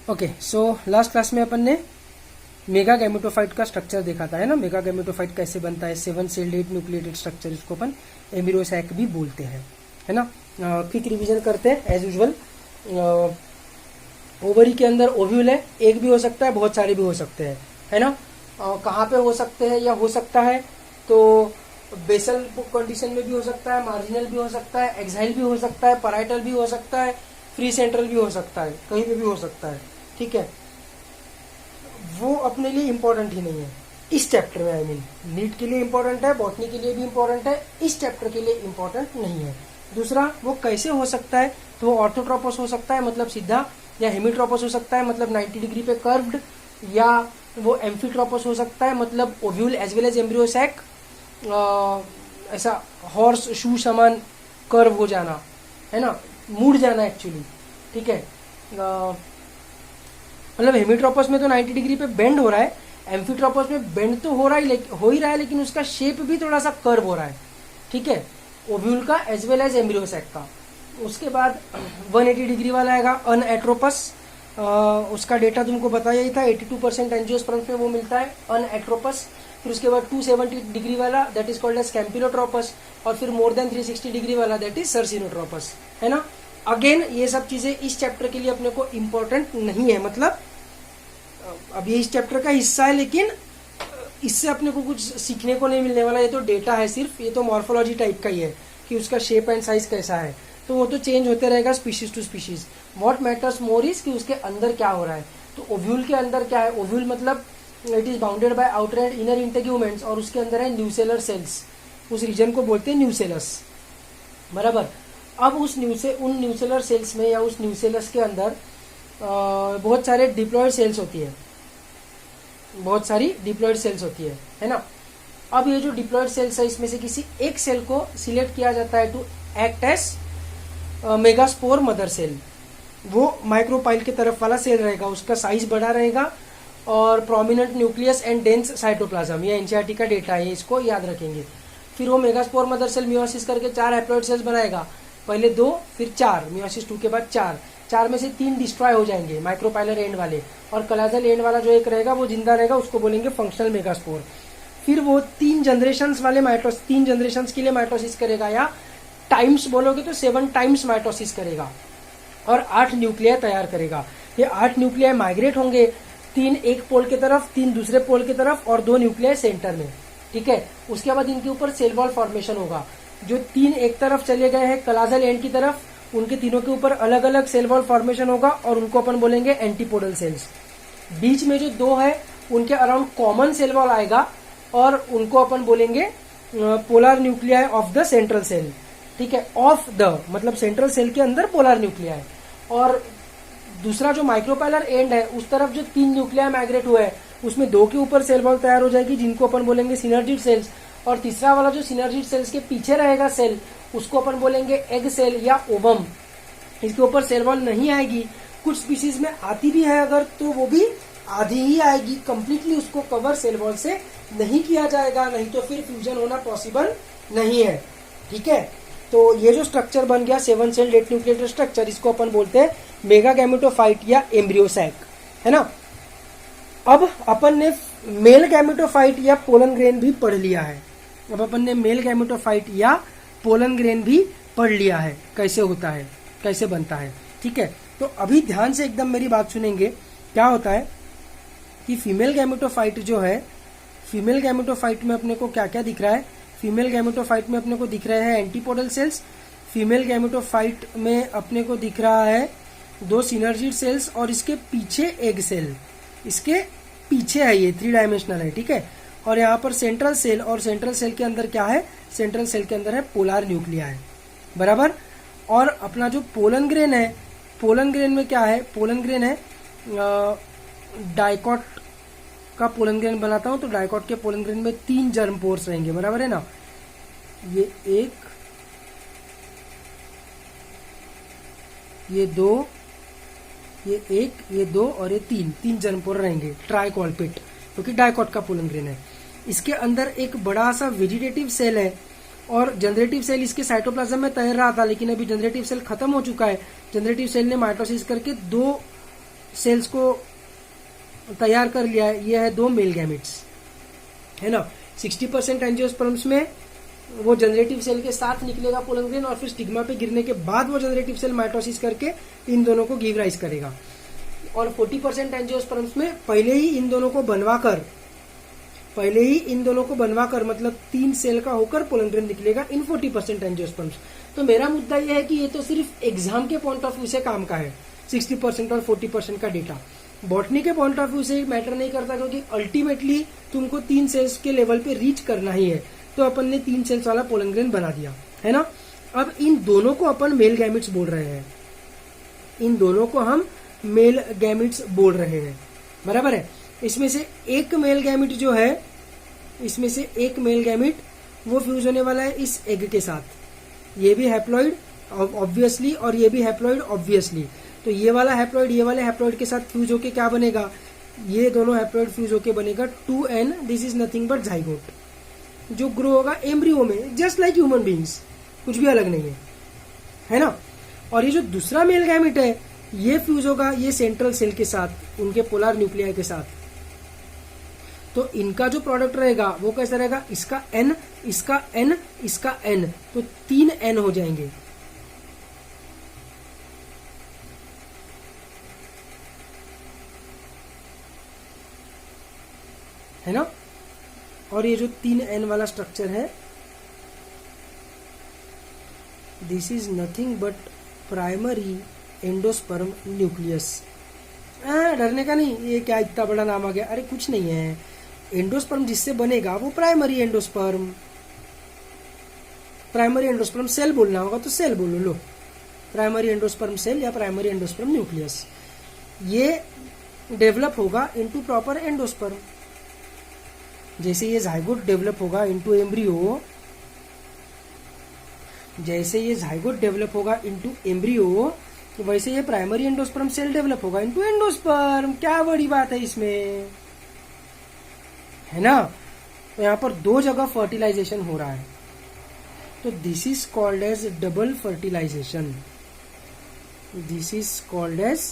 Okay, so last class में अपन ने mega gametophyte का स्ट्रक्चर देखा था, है ना। मेगा गैमेटोफाइट कैसे बनता है, 7 सेल्ड 8 न्यूक्लिएटेड स्ट्रक्चर, इसको अपन एम्ब्रियो सैक भी बोलते हैं, है ना। क्विक रिवीजन करते हैं एज यूजुअल। ओवरी के अंदर ओव्यूल है, एक भी हो सकता है, बहुत सारे भी हो सकते हैं, है ना। कहाँ पे हो सकते हैं या हो सकता है, तो बेसल कंडीशन में भी हो सकता है, मार्जिनल भी हो सकता है, एक्साइल भी हो सकता है, पैराइटल भी हो सकता है, फ्री सेंट्रल भी हो सकता है, कहीं पे भी हो सकता है, ठीक है। वो अपने लिए इम्पोर्टेंट ही नहीं है इस चैप्टर में, आई मीन नीट के लिए इम्पोर्टेंट है, बॉटनी के लिए भी इम्पोर्टेंट है, इस चैप्टर के लिए इम्पोर्टेंट नहीं है। दूसरा, वो कैसे हो सकता है, तो वो ऑर्थोट्रोपस हो सकता है मतलब सीधा, या हेमीट्रोपस हो सकता है मतलब 90 डिग्री पे कर्व्ड, या वो एम्फीट्रोपस हो सकता है मतलब ovule as well as embryo sac, ऐसा हॉर्स शू समान कर्व हो जाना, है ना, मुड़ जाना एक्चुअली, ठीक है। मतलब हेमीट्रोपस में तो 90 डिग्री पे बेंड हो रहा है, एम्फीट्रोपस में बेंड तो हो ही रहा है लेकिन उसका शेप भी थोड़ा सा कर्व हो रहा है, ठीक है, ओव्यूल का as well as embryo sac का। उसके बाद 180 डिग्री वाला आएगा अनएट्रोपस, उसका डेटा तुमको बताया ही था, 82% एंजियोस्पर्म्स में वो मिलता है अनएट्रोपस। फिर उसके बाद 270 डिग्री वाला दैट इज कॉल्ड एज कैम्पिलोट्रोपस, और फिर मोर देन 360 डिग्री वाला दैट इज सर्सिनोट्रोपस, है ना। अगेन ये सब चीजें इस चैप्टर के लिए अपने को इम्पोर्टेंट नहीं है, मतलब अब ये इस चैप्टर का हिस्सा है लेकिन इससे अपने को कुछ सीखने को नहीं मिलने वाला, ये तो डेटा है सिर्फ, ये तो मॉर्फोलॉजी टाइप का ही है कि उसका शेप एंड साइज कैसा है, तो वो तो चेंज होते रहेगा species to species. What matters more is कि उसके अंदर क्या हो रहा है। तो ओव्यूल के अंदर क्या है, ओव्यूल मतलब it is bounded by outer and inner integuments, और उसके अंदर है न्यूसेलर सेल्स, उस रीजन को बोलते हैं न्यूसेलस, बराबर। अब उन न्यूसेलर सेल्स में या उस न्यूसेलस के अंदर बहुत सारे डिप्लॉयड सेल्स होती है, बहुत सारी डिप्लॉयड सेल्स होती है ना। अब ये जो डिप्लॉयड सेल्स है इसमें से किसी एक सेल को सिलेक्ट किया जाता है to act as megaspore mother cell. वो माइक्रोपाइल के तरफ वाला सेल रहेगा, उसका साइज बड़ा रहेगा और prominent nucleus and dense cytoplasm, ये एनसीईआरटी का डेटा है, इसको याद रखेंगे। फिर वो मेगास्पोर मदर सेल मियोसिस करके 4 हैप्लॉइड सेल्स बनाएगा, पहले 2 फिर 4, मियोसिस 2 के बाद 4 में से 3 डिस्ट्रॉय हो जाएंगे माइक्रोपाइलर एंड वाले, और कलाजल एंड वाला जो एक रहेगा वो जिंदा रहेगा, उसको बोलेंगे फंक्शनल मेगास्पोर। फिर वो 3 जनरेशंस वाले 3 जनरेशंस के लिए माइटोसिस करेगा, या टाइम्स बोलोगे तो 7 टाइम्स माइटोसिस करेगा, और 8 न्यूक्लियाई तैयार करेगा। ये 8 न्यूक्लियाई माइग्रेट होंगे, 3 एक पोल की तरफ, 3 दूसरे पोल की तरफ, और 2 न्यूक्लियाई सेंटर में, ठीक है। उसके बाद इनके ऊपर सेल वॉल फॉर्मेशन होगा, जो 3 एक तरफ चले गए हैं कलाजल एंड की तरफ, उनके तीनों के ऊपर अलग अलग सेल वॉल फॉर्मेशन होगा, और उनको अपन बोलेंगे एंटीपोडल सेल्स। बीच में जो 2 है उनके अराउंड कॉमन सेल वॉल आएगा, और उनको अपन बोलेंगे polar nuclei of the central cell, ठीक है। ऑफ द मतलब सेंट्रल सेल के अंदर पोलर न्यूक्लियाई, और दूसरा जो माइक्रोपाइलर एंड है उस तरफ जो 3 न्यूक्लियाई माइग्रेट हुए हैं उसमें 2 के ऊपर सेल वॉल तैयार हो जाएगी, जिनको अपन बोलेंगे सिनर्जिड सेल्स, और तीसरा वाला जो सिनर्जिड सेल्स के पीछे रहेगा सेल, उसको अपन बोलेंगे एग सेल या ओवम। इसके ऊपर सेल वॉल नहीं आएगी, कुछ स्पीशीज में आती भी है अगर, तो वो भी आधी ही आएगी, कंप्लीटली उसको कवर सेल वॉल से नहीं किया जाएगा, नहीं तो फिर फ्यूजन होना पॉसिबल नहीं है, ठीक है। तो ये जो स्ट्रक्चर बन गया 7 सेल्ड 8 न्यूक्लिएटेड स्ट्रक्चर, इसको अपन बोलते हैं मेगा गैमेटोफाइट या एम्ब्रियो सैक, है ना। अब अपन ने मेल गैमेटोफाइट या पोलन ग्रेन भी पढ़ लिया है, अब अपन ने मेल गैमेटोफाइट या पोलन ग्रेन भी पढ़ लिया है, कैसे होता है, कैसे बनता है, ठीक है। तो अभी ध्यान से एकदम मेरी बात सुनेंगे। क्या होता है कि फीमेल गैमेटोफाइट जो है, फीमेल गैमेटोफाइट में अपने को क्या क्या दिख रहा है, फीमेल गैमेटोफाइट में अपने को दिख रहे हैं एंटीपोडल सेल्स, फीमेल गैमेटोफाइट में अपने को दिख रहा है 2 सिनर्जिड सेल्स, और इसके पीछे एग सेल, इसके पीछे है, ये 3 डायमेंशनल है, ठीक है। और यहाँ पर सेंट्रल सेल, और सेंट्रल सेल के अंदर क्या है, सेंट्रल सेल के अंदर है पोलर न्यूक्लिया है, बराबर। और अपना जो पोलन ग्रेन है, पोलन ग्रेन में क्या है, पोलन ग्रेन है डाइकॉट का पोलन ग्रेन बनाता हूं, तो डाइकॉट के पोलन ग्रेन में 3 जर्म पोर्स रहेंगे, बराबर है ना। ये 1, ये 2, ये 1, ये 2 और ये 3 जर्म पोर रहेंगे, ट्राइकॉल्पिट, क्योंकि डाइकॉट का पोलन ग्रेन है। इसके अंदर एक बड़ा सा वेजिटेटिव सेल है, और जनरेटिव सेल इसके साइटोप्लाज्म में तैर रहा था, लेकिन अभी जनरेटिव सेल खत्म हो चुका है। जनरेटिव सेल ने माइटोसिस करके 2 सेल्स को तैयार कर लिया है, ये है 2 मेल गैमेट्स, है ना। 60% एंजियोस्पर्म्स में वो जनरेटिव सेल के साथ निकलेगा पोलन ग्रेन, और फिर स्टिग्मा पे गिरने के बाद वो जनरेटिव सेल माइटोसिस करके इन दोनों को गिव राइज करेगा। और 40% एंजियोस्पर्म्स में पहले ही इन दोनों को बनवाकर मतलब 3 सेल का होकर पोलन ग्रेन निकलेगा इन 40% एंजियोस्पर्म्स। तो मेरा मुद्दा यह है कि ये तो सिर्फ एग्जाम के पॉइंट ऑफ व्यू से काम का है, 60% और 40% का डेटा। बॉटनी के पॉइंट ऑफ व्यू से मैटर नहीं करता, क्योंकि अल्टीमेटली तुमको 3 सेल्स के लेवल पे रीच करना ही है। तो अपन ने 3 सेल्स वाला पोलन ग्रेन बना दिया, है ना। अब इन दोनों को अपन मेल गैमिट्स बोल रहे हैं, इन दोनों को हम मेल गैमिट्स बोल रहे हैं, बराबर है। इसमें से एक मेल गैमिट जो है, इसमें से एक मेल गैमिट वो फ्यूज होने वाला है इस एग के साथ, ये भी हैप्लॉइड ऑब्वियसली और ये भी हैप्लॉइड ऑब्वियसली। तो ये वाला हैप्लॉइड ये वाले हैप्लॉइड के साथ फ्यूज होके क्या बनेगा, ये दोनों हैप्लॉइड फ्यूज होके बनेगा 2n, this is nothing but zygote, जो ग्रो होगा एम्ब्रियो में, जस्ट लाइक ह्यूमन बीइंग्स, कुछ भी अलग नहीं है ना। और ये जो दूसरा मेल गैमिट है ये फ्यूज होगा ये सेंट्रल सेल के साथ, उनके पोलर न्यूक्लियाई के साथ। तो इनका जो प्रोडक्ट रहेगा वो कैसा रहेगा, इसका n, इसका n, इसका n, तो 3 n हो जाएंगे, है ना। और ये जो 3n वाला स्ट्रक्चर है, this is nothing but primary endosperm nucleus. डरने का नहीं, ये क्या इतना बड़ा नाम आ गया, अरे कुछ नहीं है। एंडोस्पर्म जिससे बनेगा वो primary endosperm, primary endosperm cell बोलना होगा तो सेल बोलो, लो प्राइमरी एंडोस्पर्म सेल या प्राइमरी एंडोस्पर्म न्यूक्लियस। ये डेवलप होगा इनटू प्रॉपर एंडोस्पर्म। जैसे ये जाइगोट डेवलप होगा इनटू एम्ब्रियो, जैसे ये जाइगोट डेवलप होगा इनटू एम्ब्रियो, तो वैसे ये प्राइमरी एंडोस्पर्म सेल डेवलप होगा इनटू एंडोस्पर्म। क्या बड़ी बात है इसमें, है ना। तो यहाँ पर 2 जगह फर्टिलाइजेशन हो रहा है, तो this is called as double fertilisation, this is called as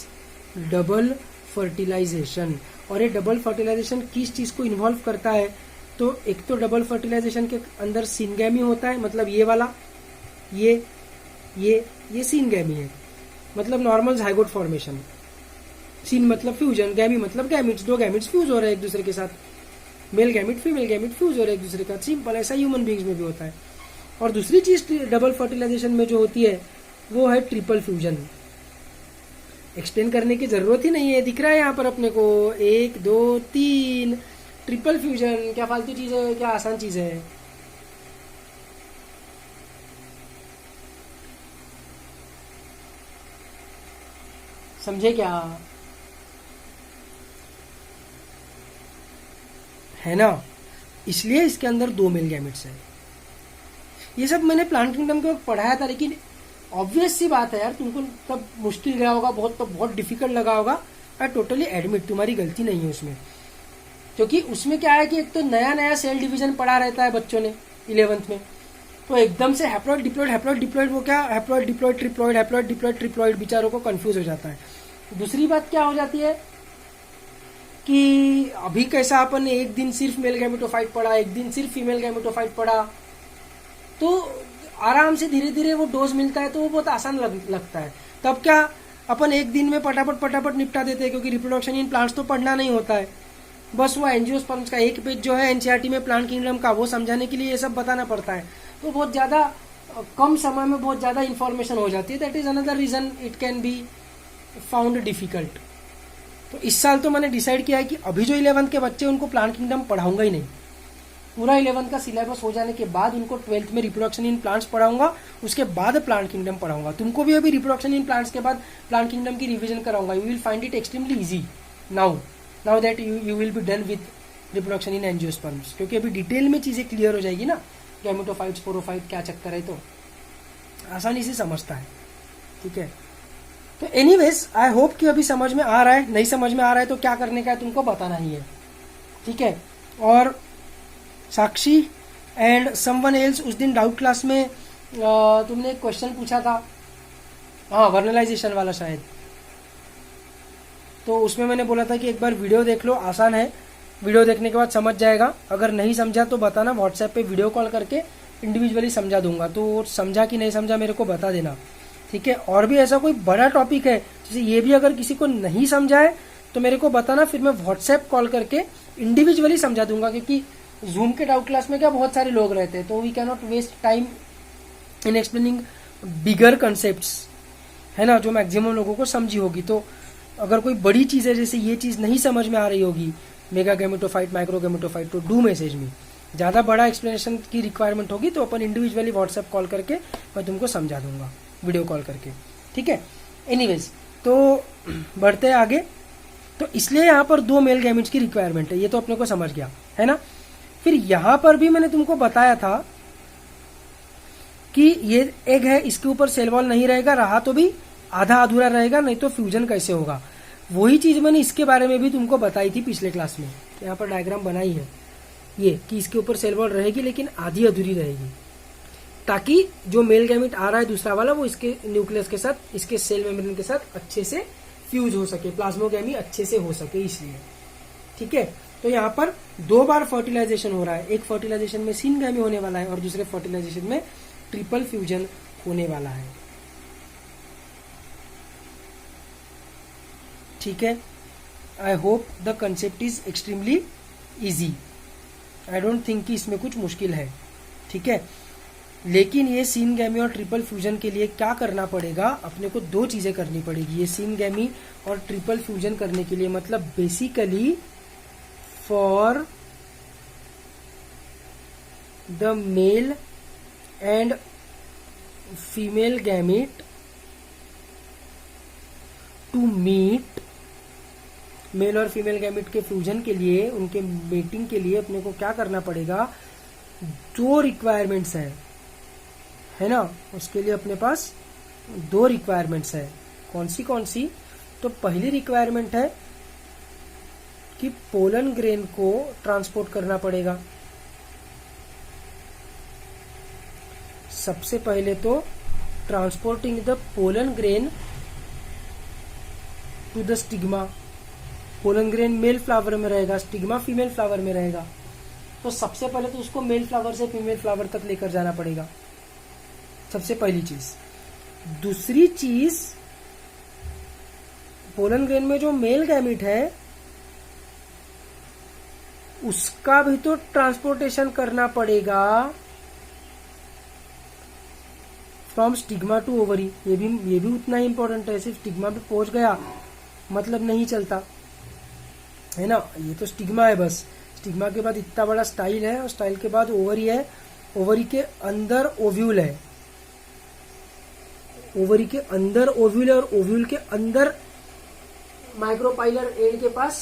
double fertilisation. और ये डबल फर्टिलाइजेशन किस चीज को इन्वॉल्व करता है, तो एक तो डबल फर्टिलाइजेशन के अंदर सिनगैमी होता है, मतलब ये वाला, ये सिनगैमी है, मतलब नॉर्मल जाइगोट फॉर्मेशन। सिन मतलब फ्यूजन, गैमी मतलब गैमिट्स, 2 गैमिट्स फ्यूज हो रहे हैं एक दूसरे के साथ, male gamete female gamete fuse हो रहे हैं एक दूसरे का, सिंपल, ऐसा ह्यूमन बीइंग्स में भी होता है। और दूसरी चीज डबल फर्टिलाइजेशन में जो होती है वो है ट्रिपल फ्यूजन। एक्सप्लेन करने की जरूरत ही नहीं है, दिख रहा है यहाँ पर अपने को 1 2 3 ट्रिपल फ्यूजन। क्या फालतू चीज है, क्या आसान चीज है। समझे क्या, है ना। इसलिए इसके अंदर 2 मेल गैमेट्स है। ये सब मैंने प्लांट किंगडम के वक्त पढ़ाया था, लेकिन ऑब्वियस सी बात है यार, तुमको तब मुश्किल गया होगा बहुत, तो बहुत डिफिकल्ट लगा होगा। आई टोटली एडमिट, तुम्हारी गलती नहीं है उसमें, क्योंकि उसमें क्या है कि एक तो नया नया सेल डिवीजन पढ़ा रहता है बच्चों ने 11th में, तो एकदम से हैप्लॉइड डिप्लॉइड वो क्या, haploid diploid triploid, haploid diploid triploid, बेचारों को कंफ्यूज हो जाता है। दूसरी बात क्या हो जाती है कि अभी कैसा अपन ने एक दिन सिर्फ मेल गैमेटोफाइट पढ़ा, एक दिन सिर्फ फीमेल गैमेटोफाइट पढ़ा, तो आराम से धीरे धीरे वो डोज मिलता है, तो वो बहुत आसान लगता है। तब क्या अपन एक दिन में फटाफट निपटा देते हैं, क्योंकि रिप्रोडक्शन इन प्लांट्स तो पढ़ना नहीं होता है, बस वो एंजियोस्पर्म्स का एक पेज जो है एनसीईआरटी में प्लांट किंगडम का, वो समझाने के लिए ये सब बताना पड़ता है। तो बहुत ज्यादा कम समय में बहुत ज्यादा इन्फॉर्मेशन हो जाती है। That is another reason it can be found difficult. तो इस साल तो मैंने डिसाइड किया है कि अभी जो 11th के बच्चे उनको प्लांट किंगडम पढ़ाऊंगा ही नहीं, पूरा 11th का सिलेबस हो जाने के बाद उनको 12th में रिप्रोडक्शन इन प्लांट्स पढ़ाऊंगा, उसके बाद प्लांट किंगडम पढ़ाऊंगा। तुमको भी अभी रिप्रोडक्शन इन प्लांट्स के बाद प्लांट किंगडम की रिवीजन कराऊंगा। You will find it extremely easy now that you will be done with reproduction in angiosperms, क्योंकि अभी डिटेल में चीजें क्लियर हो जाएगी ना, गैमेटोफाइट्स स्पोरोफाइट क्या चक्कर है, तो आसानी से समझता है। ठीक है, तो एनीवेज आई होप कि अभी समझ में आ रहा है। नहीं समझ में आ रहा है तो क्या करने का है, तुमको बताना ही है। ठीक है, और साक्षी एंड समवन एल्स, उस दिन डाउट क्लास में तुमने एक क्वेश्चन पूछा था, हाँ वर्नलाइजेशन वाला शायद, तो उसमें मैंने बोला था कि एक बार वीडियो देख लो, आसान है, वीडियो देखने के बाद समझ जाएगा। अगर नहीं समझा तो बताना, व्हाट्सएप पे वीडियो कॉल करके इंडिविजुअली समझा दूंगा। तो समझा कि नहीं समझा मेरे को बता देना, ठीक है। और भी ऐसा कोई बड़ा टॉपिक है जैसे ये भी अगर किसी को नहीं समझा है तो मेरे को बताना, फिर मैं व्हाट्सएप कॉल करके इंडिविजुअली समझा दूंगा। क्योंकि जूम के डाउट क्लास में क्या बहुत सारे लोग रहते हैं, तो we can not waste time in explaining bigger concepts, है ना, जो मैक्सिमम लोगों को समझी होगी। तो अगर कोई बड़ी चीज़ है, जैसे ये चीज़ नहीं समझ में आ रही होगी, मेगा गैमेटोफाइट, माइक्रो गैमेटोफाइट, तो डू मैसेज मी। ज़्यादा बड़ा एक्सप्लेनेशन की रिक्वायरमेंट होगी तो अपन इंडिविजुअली व्हाट्सएप कॉल करके मैं तुमको समझा दूंगा, वीडियो कॉल करके, ठीक है। एनीवेज, तो बढ़ते हैं आगे। तो इसलिए यहाँ पर 2 मेल गैमेट्स की रिक्वायरमेंट है, ये तो अपने को समझ गया, है ना। फिर यहाँ पर भी मैंने तुमको बताया था कि ये एग है, इसके ऊपर सेल वॉल नहीं रहेगा, रहा तो भी आधा अधूरा रहेगा, नहीं तो फ्यूजन कैसे होगा। वही चीज मैंने इसके बारे में भी तुमको बताई थी पिछले क्लास में। यहाँ पर डायग्राम बनाई है ये कि इसके ऊपर सेल वॉल रहेगी लेकिन आधी अधूरी रहेगी, ताकि जो मेल गैमेट आ रहा है दूसरा वाला वो इसके न्यूक्लियस के साथ, इसके सेल मेम्ब्रेन के साथ अच्छे से फ्यूज हो सके, प्लाज्मोगैमी अच्छे से हो सके, इसलिए, ठीक है। तो यहाँ पर 2 बार फर्टिलाइजेशन हो रहा है, एक फर्टिलाइजेशन में सिनगैमी होने वाला है और दूसरे फर्टिलाइजेशन में ट्रिपल फ्यूजन होने वाला है, ठीक है। I hope the concept is extremely easy, I don't think कि इसमें कुछ मुश्किल है, ठीक है। लेकिन ये सिनगैमी और ट्रिपल फ्यूजन के लिए क्या करना पड़ेगा, अपने को 2 चीजें करनी पड़ेगी। ये सिनगैमी और ट्रिपल फ्यूजन करने के लिए, मतलब basically for the male and female gamete to meet, male और फीमेल गैमेट के फ्यूजन के लिए, उनके मेटिंग के लिए अपने को क्या करना पड़ेगा, 2 रिक्वायरमेंट्स है ना। उसके लिए अपने पास 2 रिक्वायरमेंट्स है। कौन सी? तो पहली रिक्वायरमेंट है कि पोलन ग्रेन को ट्रांसपोर्ट करना पड़ेगा। सबसे पहले तो transporting the pollen grain to the stigma. Pollen grain male flower में रहेगा, स्टिग्मा फीमेल फ्लावर में रहेगा। तो सबसे पहले तो उसको मेल फ्लावर से फीमेल फ्लावर तक लेकर जाना पड़ेगा, सबसे पहली चीज। दूसरी चीज, पोलन ग्रेन में जो मेल गैमेट है उसका भी तो ट्रांसपोर्टेशन करना पड़ेगा फ्रॉम स्टिग्मा टू ओवरी। ये भी उतना ही इंपॉर्टेंट है। सिर्फ स्टिग्मा पे पहुंच गया मतलब नहीं चलता, है ना। ये तो स्टिग्मा है बस, स्टिग्मा के बाद इतना बड़ा स्टाइल है और स्टाइल के बाद ओवरी है, ओवरी के अंदर ओव्यूल है, ओवरी के अंदर ओव्यूल है और ओव्यूल के अंदर माइक्रोपाइलर एंड के पास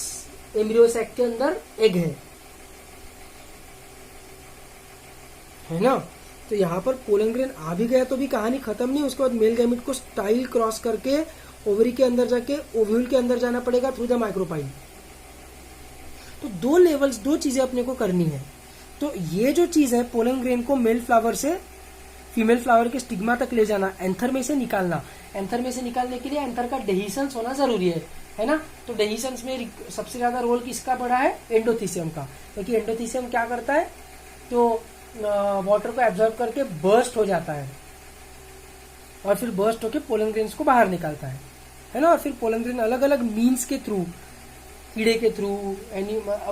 एम्ब्रियो सैक के अंदर एग है ना। तो यहाँ पर पोलन ग्रेन आ भी गया तो भी कहानी खत्म नहीं। उसके बाद मेल गैमेट को स्टाइल क्रॉस करके ओवरी के अंदर जाके ओव्यूल के अंदर जाना पड़ेगा थ्रू द माइक्रोपाइल। तो 2 लेवल्स, 2 चीजें अपने को करनी है। तो ये जो चीज है, पोलन ग्रेन को मेल फ्लावर से फीमेल फ्लावर के स्टिग्मा तक ले जाना, एंथर में से निकालना। एंथर में से निकालने के लिए एंथर का डेहिसंस होना जरूरी है ना। तो डेहिसंस में सबसे ज्यादा रोल किसका पड़ा है, एंडोथीसियम का। क्योंकि एंडोथीसियम क्या करता है, तो वाटर को एब्जॉर्ब करके बर्स्ट हो जाता है और फिर बर्स्ट होके पोलन ग्रेन्स को बाहर निकालता है ना। और फिर पोलन ग्रेन अलग अलग मीन्स के थ्रू, कीड़े के थ्रू,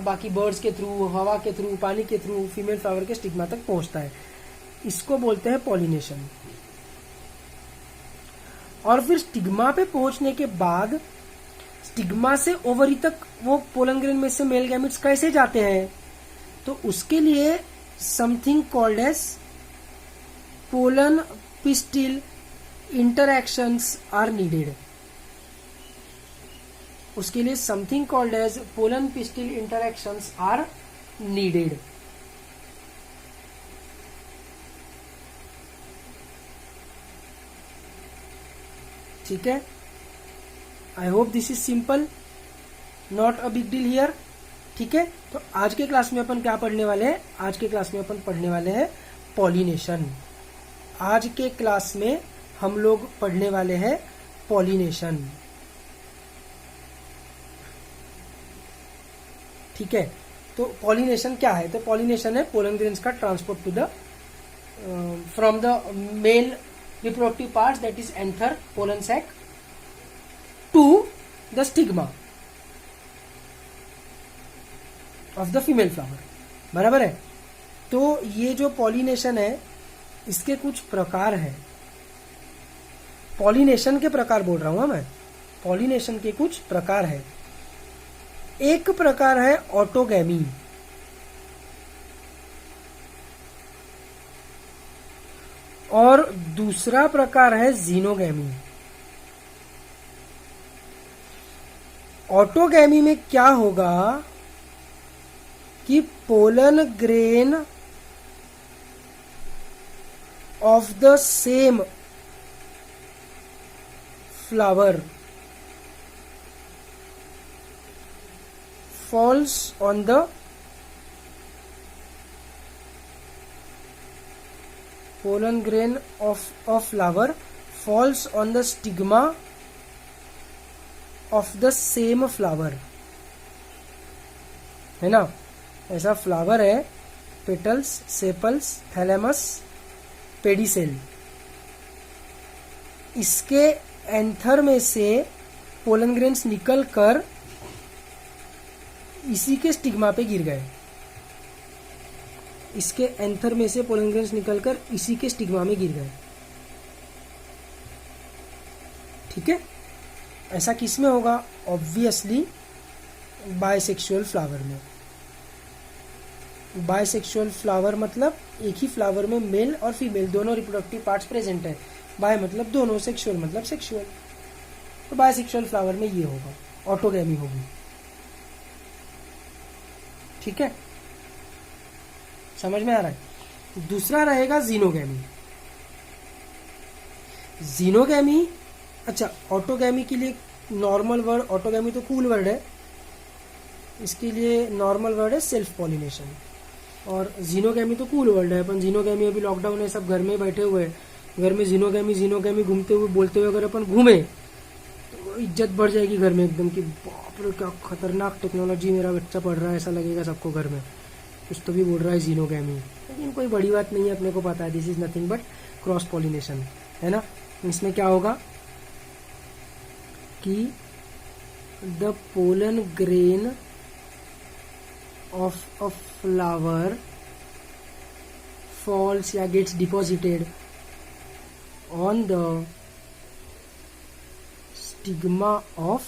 बाकी बर्ड्स के थ्रू, हवा के थ्रू, पानी के थ्रू फीमेल फ्लावर के स्टिग्मा तक पहुंचता है। इसको बोलते हैं पॉलिनेशन। और फिर स्टिग्मा पे पहुंचने के बाद स्टिग्मा से ओवरी तक वो पोलन ग्रेन में से मेल गैमेट्स कैसे जाते हैं, तो उसके लिए something called as pollen pistil interactions are needed. उसके लिए something called as pollen pistil interactions are needed. ठीक है, I hope this is simple, not a big deal here. ठीक है, तो आज के क्लास में अपन क्या पढ़ने वाले हैं, आज के क्लास में अपन पढ़ने वाले हैं पॉलिनेशन। आज के क्लास में हम लोग पढ़ने वाले हैं पॉलिनेशन। ठीक है। तो पॉलिनेशन क्या है? तो पॉलिनेशन है पोलन ग्रेन्स का transport to the from the male reproductive parts that is anther pollen sac to the stigma of the female flower. बराबर है। तो ये जो पॉलिनेशन है इसके कुछ प्रकार है। पॉलिनेशन के प्रकार बोल रहा हूं मैं, पॉलिनेशन के कुछ प्रकार है। एक प्रकार है ऑटोगैमी, और दूसरा प्रकार है जीनोगैमी। ऑटोगैमी में क्या होगा कि pollen grain of the same flower falls on the pollen grain of flower falls on the stigma of the same flower, है ना। ऐसा फ्लावर है, पेटल्स, सेपल्स, थैलेमस, पेडिसेल। इसके एंथर में से पोलन ग्रेन्स निकल कर इसी के स्टिग्मा पे गिर गए। इसके एंथर में से पोलन ग्रेन्स निकलकर इसी के स्टिग्मा में गिर गए। ठीक है। ऐसा किस में होगा? ऑब्वियसली बायसेक्सुअल फ्लावर में। बायसेक्सुअल फ्लावर मतलब एक ही फ्लावर में मेल और फीमेल दोनों रिप्रोडक्टिव पार्ट्स प्रेजेंट है। बाय मतलब दोनों, सेक्सुअल मतलब सेक्सुअल। तो बायसेक्सुअल फ्लावर में ये होगा, ऑटोगैमी होगी। ठीक है, समझ में आ रहा है। दूसरा रहेगा जीनोगैमी। जीनोगैमी, अच्छा ऑटोगैमी के लिए नॉर्मल वर्ड, ऑटोगैमी तो कूल वर्ड है, इसके लिए नॉर्मल वर्ड है सेल्फ पॉलिनेशन। और जीनोगैमी तो कूल वर्ड है। अपन जीनोगैमी, अभी लॉकडाउन है, सब घर में बैठे हुए हैं, घर में जीनोगैमी जीनोगैमी घूमते हुए बोलते हुए अगर अपन घूमे तो इज्जत बढ़ जाएगी घर में एकदम कि बाप रे क्या खतरनाक टेक्नोलॉजी, मेरा बच्चा पढ़ रहा है, ऐसा लगेगा सबको घर में। कुछ तो भी बोल रहा है जीनोगैमी, लेकिन कोई बड़ी बात नहीं है, अपने को पता है this is nothing but cross pollination, है ना। इसमें क्या होगा कि the pollen grain of a flower falls या gets deposited on the stigma of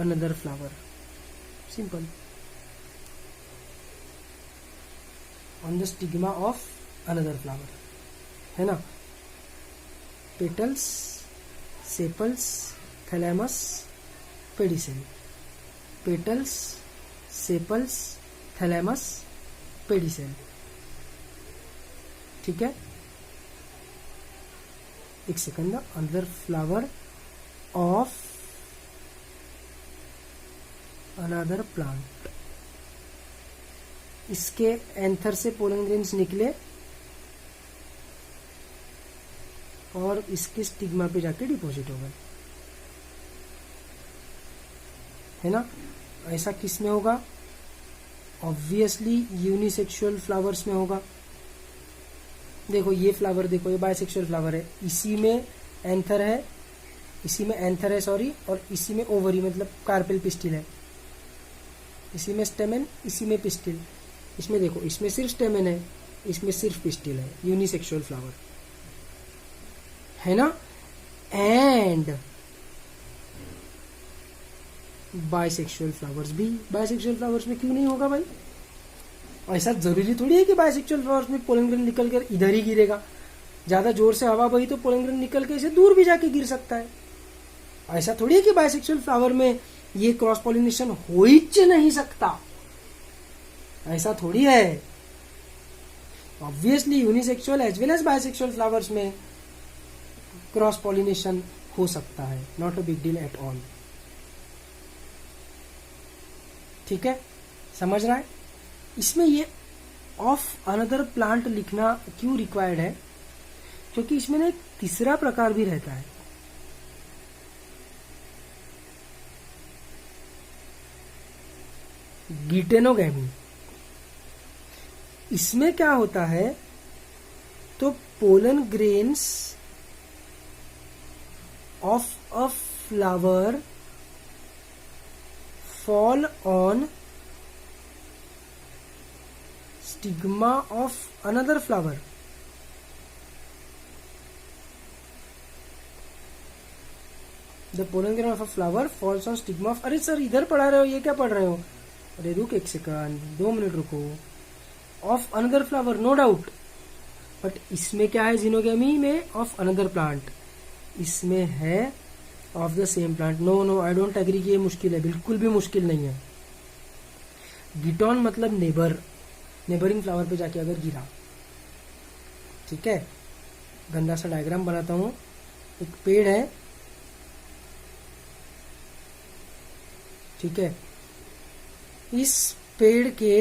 another flower. Simple, on the stigma of another flower, है ना। Petals, sepals, thalamus, pedicel. Petals, sepals, thalamus, pedicel. ठीक है। एक second, another flower of another plant. इसके anther से pollen grains निकले और इसके स्टिग्मा पे जाके डिपॉजिट हो गए, है ना। ऐसा किस में होगा? ऑब्वियसली यूनिसेक्सुअल फ्लावर्स में होगा। देखो ये फ्लावर, देखो ये बायसेक्सुअल फ्लावर है, इसी में एंथर है, इसी में एंथर है सॉरी, और इसी में ओवरी मतलब कार्पेल पिस्टिल है, इसी में स्टेमेन, इसी में पिस्टिल। इसमें देखो, इसमें सिर्फ स्टेमेन है, इसमें सिर्फ पिस्टिल है, यूनिसेक्सुअल फ्लावर, है ना। एंड बायसेक्सुअल फ्लावर्स भी, बायसेक्सुअल फ्लावर्स में क्यों नहीं होगा भाई? ऐसा जरूरी थोड़ी है कि बायसेक्सुअल फ्लावर्स में पोलन ग्रेन निकल कर इधर ही गिरेगा। ज्यादा जोर से हवा बही तो पोलन ग्रेन निकल के इसे दूर भी जाके गिर सकता है। ऐसा थोड़ी है कि बायसेक्सुअल फ्लावर में ये क्रॉस पॉलिनेशन हो ही नहीं सकता, ऐसा थोड़ी है। Obviously unisexual as well as bisexual flowers में क्रॉस पॉलिनेशन हो सकता है, not a big deal at all. ठीक है, समझ रहा है। इसमें ये ऑफ अनदर प्लांट लिखना क्यों रिक्वायर्ड है? क्योंकि इसमें ना एक तीसरा प्रकार भी रहता है। गिटेनोगैमी। इसमें क्या होता है, तो pollen grains of a flower fall on stigma of another flower. The pollen grain of a flower falls on stigma of, अरे सर इधर पढ़ा रहे हो, ये क्या पढ़ रहे हो, अरे रुक एक सेकंड, 2 मिनट रुको। Of another flower no doubt, but इसमें क्या है जीनोगेमी में, ऑफ अनदर प्लांट, इसमें है of the same plant. No no, I don't agree कि ये मुश्किल है, बिल्कुल भी मुश्किल नहीं है। गिटॉन मतलब नेबर, नेबरिंग फ्लावर पे जाके अगर गिरा, ठीक है। गंदा सा डायग्राम बनाता हूं, एक पेड़ है, ठीक है, इस पेड़ के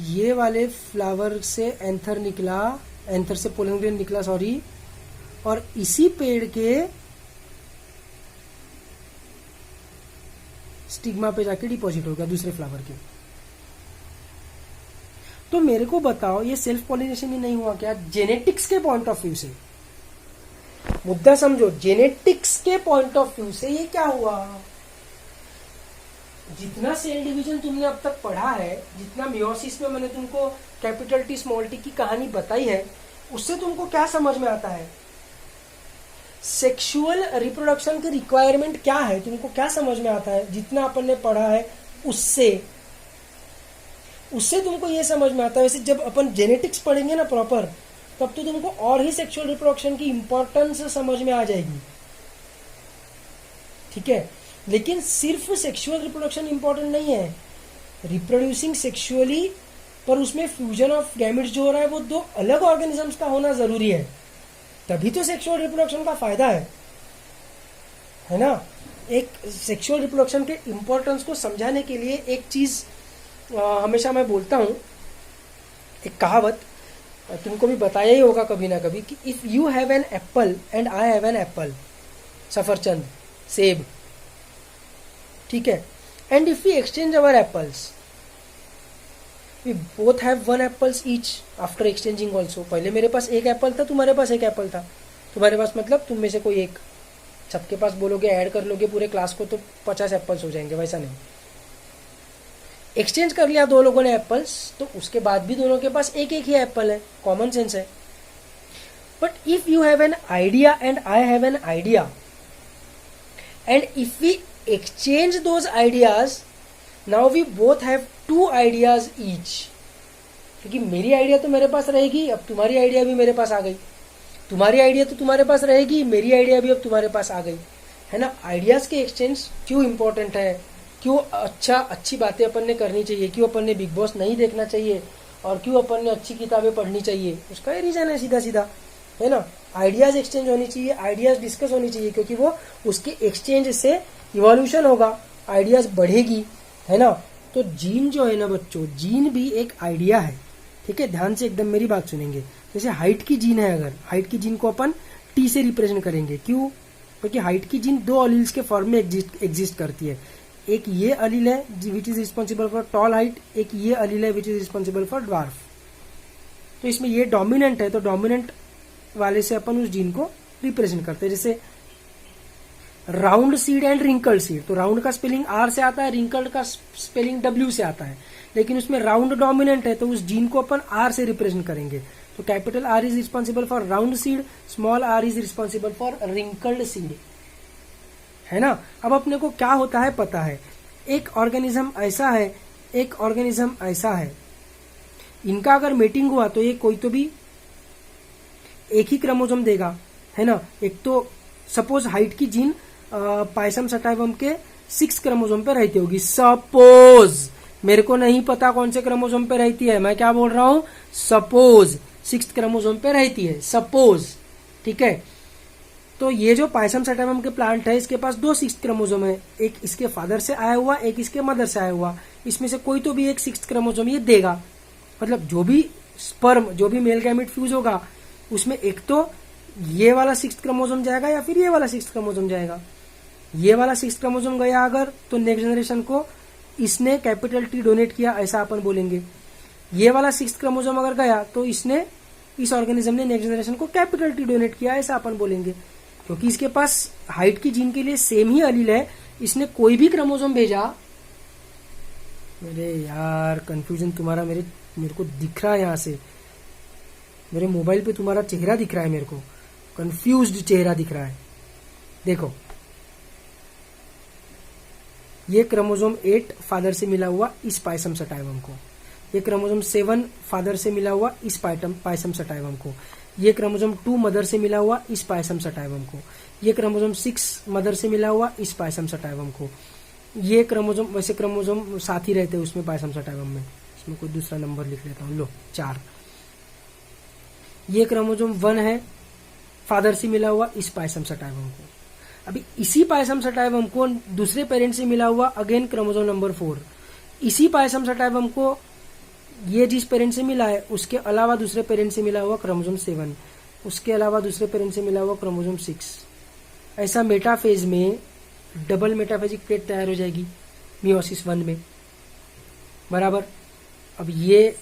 ये वाले फ्लावर से एंथर निकला, एंथर से पोलन ग्रेन निकला, सॉरी, और इसी पेड़ के स्टिग्मा पे जाके डिपॉजिट हो गया दूसरे फ्लावर के। तो मेरे को बताओ, ये सेल्फ पॉलिनेशन ही नहीं हुआ क्या? जेनेटिक्स के पॉइंट ऑफ व्यू से, मुद्दा समझो, जेनेटिक्स के पॉइंट ऑफ व्यू से ये क्या हुआ? जितना सेल डिवीजन तुमने अब तक पढ़ा है, जितना मियोसिस में मैंने तुमको कैपिटल टी स्मॉल टी की कहानी बताई है, उससे तुमको क्या समझ में आता है? सेक्सुअल रिप्रोडक्शन की रिक्वायरमेंट क्या है, तुमको क्या समझ में आता है? जितना अपन ने पढ़ा है उससे तुमको ये समझ में आता है। वैसे जब अपन जेनेटिक्स पढ़ेंगे ना प्रॉपर, तब तो तुमको और ही सेक्सुअल रिप्रोडक्शन की इंपॉर्टेंस समझ में आ जाएगी, ठीक है। लेकिन सिर्फ सेक्सुअल रिप्रोडक्शन इंपॉर्टेंट नहीं है, रिप्रोड्यूसिंग सेक्सुअली, पर उसमें फ्यूजन ऑफ गैमेट्स जो हो रहा है वो 2 अलग ऑर्गेनिजम्स का होना जरूरी है, तभी तो सेक्सुअल रिप्रोडक्शन का फायदा है ना। एक सेक्सुअल रिप्रोडक्शन के इंपॉर्टेंस को समझाने के लिए एक चीज हमेशा मैं बोलता हूं, एक कहावत तुमको भी बताया ही होगा कभी ना कभी, कि if you have an apple and I have an apple, सफरचंद, सेब, ठीक है, and if we exchange our apples, we both have 1 apples each after exchanging also. पहले मेरे पास 1 एप्पल था, तुम्हारे पास 1 एप्पल था, तुम्हारे पास मतलब तुम में से कोई एक, सबके पास बोलोगे ऐड कर लोगे पूरे क्लास को तो 50 एप्पल्स हो जाएंगे, वैसा नहीं। एक्सचेंज कर लिया 2 लोगों ने एप्पल्स, तो उसके बाद भी दोनों के पास एक ही एप्पल है, कॉमन सेंस है। But if you have an idea and I have an idea, and if we exchange those ideas, now we both have 2 ideas each, क्योंकि मेरी आइडिया तो मेरे पास रहेगी, अब तुम्हारी आइडिया भी मेरे पास आ गई, तुम्हारी आइडिया तो तुम्हारे पास रहेगी, मेरी आइडिया भी अब तुम्हारे पास आ गई, है ना। आइडियाज के एक्सचेंज क्यों इंपॉर्टेंट है, क्यों अच्छी बातें अपन ने करनी चाहिए, क्यों अपन ने बिग बॉस नहीं देखना चाहिए, और क्यों अपन ने अच्छी किताबें पढ़नी चाहिए, उसका ये रीजन है सीधा सीधा, है ना। आइडियाज एक्सचेंज होनी चाहिए, आइडियाज डिस्कस होनी चाहिए, क्योंकि वो उसके एक्सचेंज से इवोल्यूशन होगा, आइडियाज बढ़ेगी, है ना। तो जीन जो है ना बच्चों, जीन भी एक आइडिया है, ठीक है। ध्यान से एकदम मेरी बात सुनेंगे। जैसे हाइट की जीन है, अगर हाइट की जीन को अपन टी से रिप्रेजेंट करेंगे, क्यों? क्योंकि हाइट की जीन 2 अलील्स के फॉर्म में एग्जिस्ट करती है। एक ये अलील है which is responsible for tall height, एक ये अलील है which is responsible for dwarf. तो इसमें ये डोमिनेंट है, तो डोमिनेंट वाले से अपन उस जीन को रिप्रेजेंट करते हैं। जैसे round seed and wrinkled seed, तो राउंड का स्पेलिंग R से आता है, रिंकल्ड का स्पेलिंग W से आता है, लेकिन उसमें राउंड डोमिनेंट है, तो उस जीन को अपन R से रिप्रेजेंट करेंगे। तो capital R is responsible for round seed, small r is responsible for wrinkled seed, है ना। अब अपने को क्या होता है पता है, एक ऑर्गेनिज्म ऐसा है, एक ऑर्गेनिज्म ऐसा है, इनका अगर मेटिंग हुआ तो ये कोई तो भी एक ही क्रोमोसोम देगा, है ना। एक तो सपोज हाइट की जीन पायसम सटाइवम के 6 क्रोमोसोम पे रहती होगी, सपोज, मेरे को नहीं पता कौन से क्रोमोसोम पे रहती है, मैं क्या बोल रहा हूं, सपोज 6 क्रोमोसोम पे रहती है, सपोज, ठीक है। तो ये जो पायसम सटाइवम के प्लांट है, इसके पास 2 6 क्रोमोसोम है, एक इसके फादर से आया हुआ, एक इसके मदर से आया हुआ, इसमें से कोई तो भी एक 6 क्रोमोसोम ये देगा। मतलब जो भी स्पर्म, जो भी मेल गैमेट फ्यूज होगा, उसमें एक तो ये वाला 6 क्रोमोसोम जाएगा या फिर ये वाला 6 क्रोमोसोम जाएगा। ये वाला 6 क्रोमोसोम गया अगर, तो नेक्स्ट जनरेशन को इसने कैपिटल टी डोनेट किया, ऐसा अपन बोलेंगे। ये वाला 6th क्रोमोसोम अगर गया तो इसने, इस ऑर्गेनिज्म ने नेक्स्ट जनरेशन को कैपिटल टी डोनेट किया, ऐसा अपन बोलेंगे। क्योंकि इसके पास हाइट की जीन के लिए सेम ही अलील है, इसने कोई भी क्रोमोसोम भेजा। मेरे यार कंफ्यूजन तुम्हारा मेरे को दिख रहा है, यहां से मेरे मोबाइल पे तुम्हारा चेहरा दिख रहा है, मेरे को कंफ्यूज्ड चेहरा दिख रहा है। देखो, ये क्रोमोसोम 8 फादर से मिला हुआ इस पायसम सटाइवम को, ये क्रोमोसोम 7 फादर से मिला हुआ इस पायसम सटाइवम को, ये क्रोमोसोम 2 मदर से मिला हुआ इस पायसम सटाइवम को, ये क्रोमोसोम 6 मदर से मिला हुआ इस पायसम सटाइवम को, ये क्रोमोसोम, वैसे क्रोमोसोम साथ ही रहते हैं उसमें पायसम सटाइवम में, इसमें कोई दूसरा नंबर लिख लेता हूं, लो 4। ये क्रोमोसोम 1 है, फादर से मिला हुआ इस पायसम सटाइवम को। अभी इसी पायसम सटाइवम को दूसरे पेरेंट से मिला हुआ अगेन क्रोमोसोम नंबर 4, इसी पायसम सटाइवम को ये जिस पेरेंट से मिला है उसके अलावा दूसरे पेरेंट से मिला हुआ क्रोमोसोम 7, उसके अलावा दूसरे पेरेंट से मिला हुआ क्रोमोसोम 6। ऐसा मेटाफेज में डबल मेटाफेजिक प्लेट तैयार हो जाएगी मियोसिस 1 में, बराबर। अब ये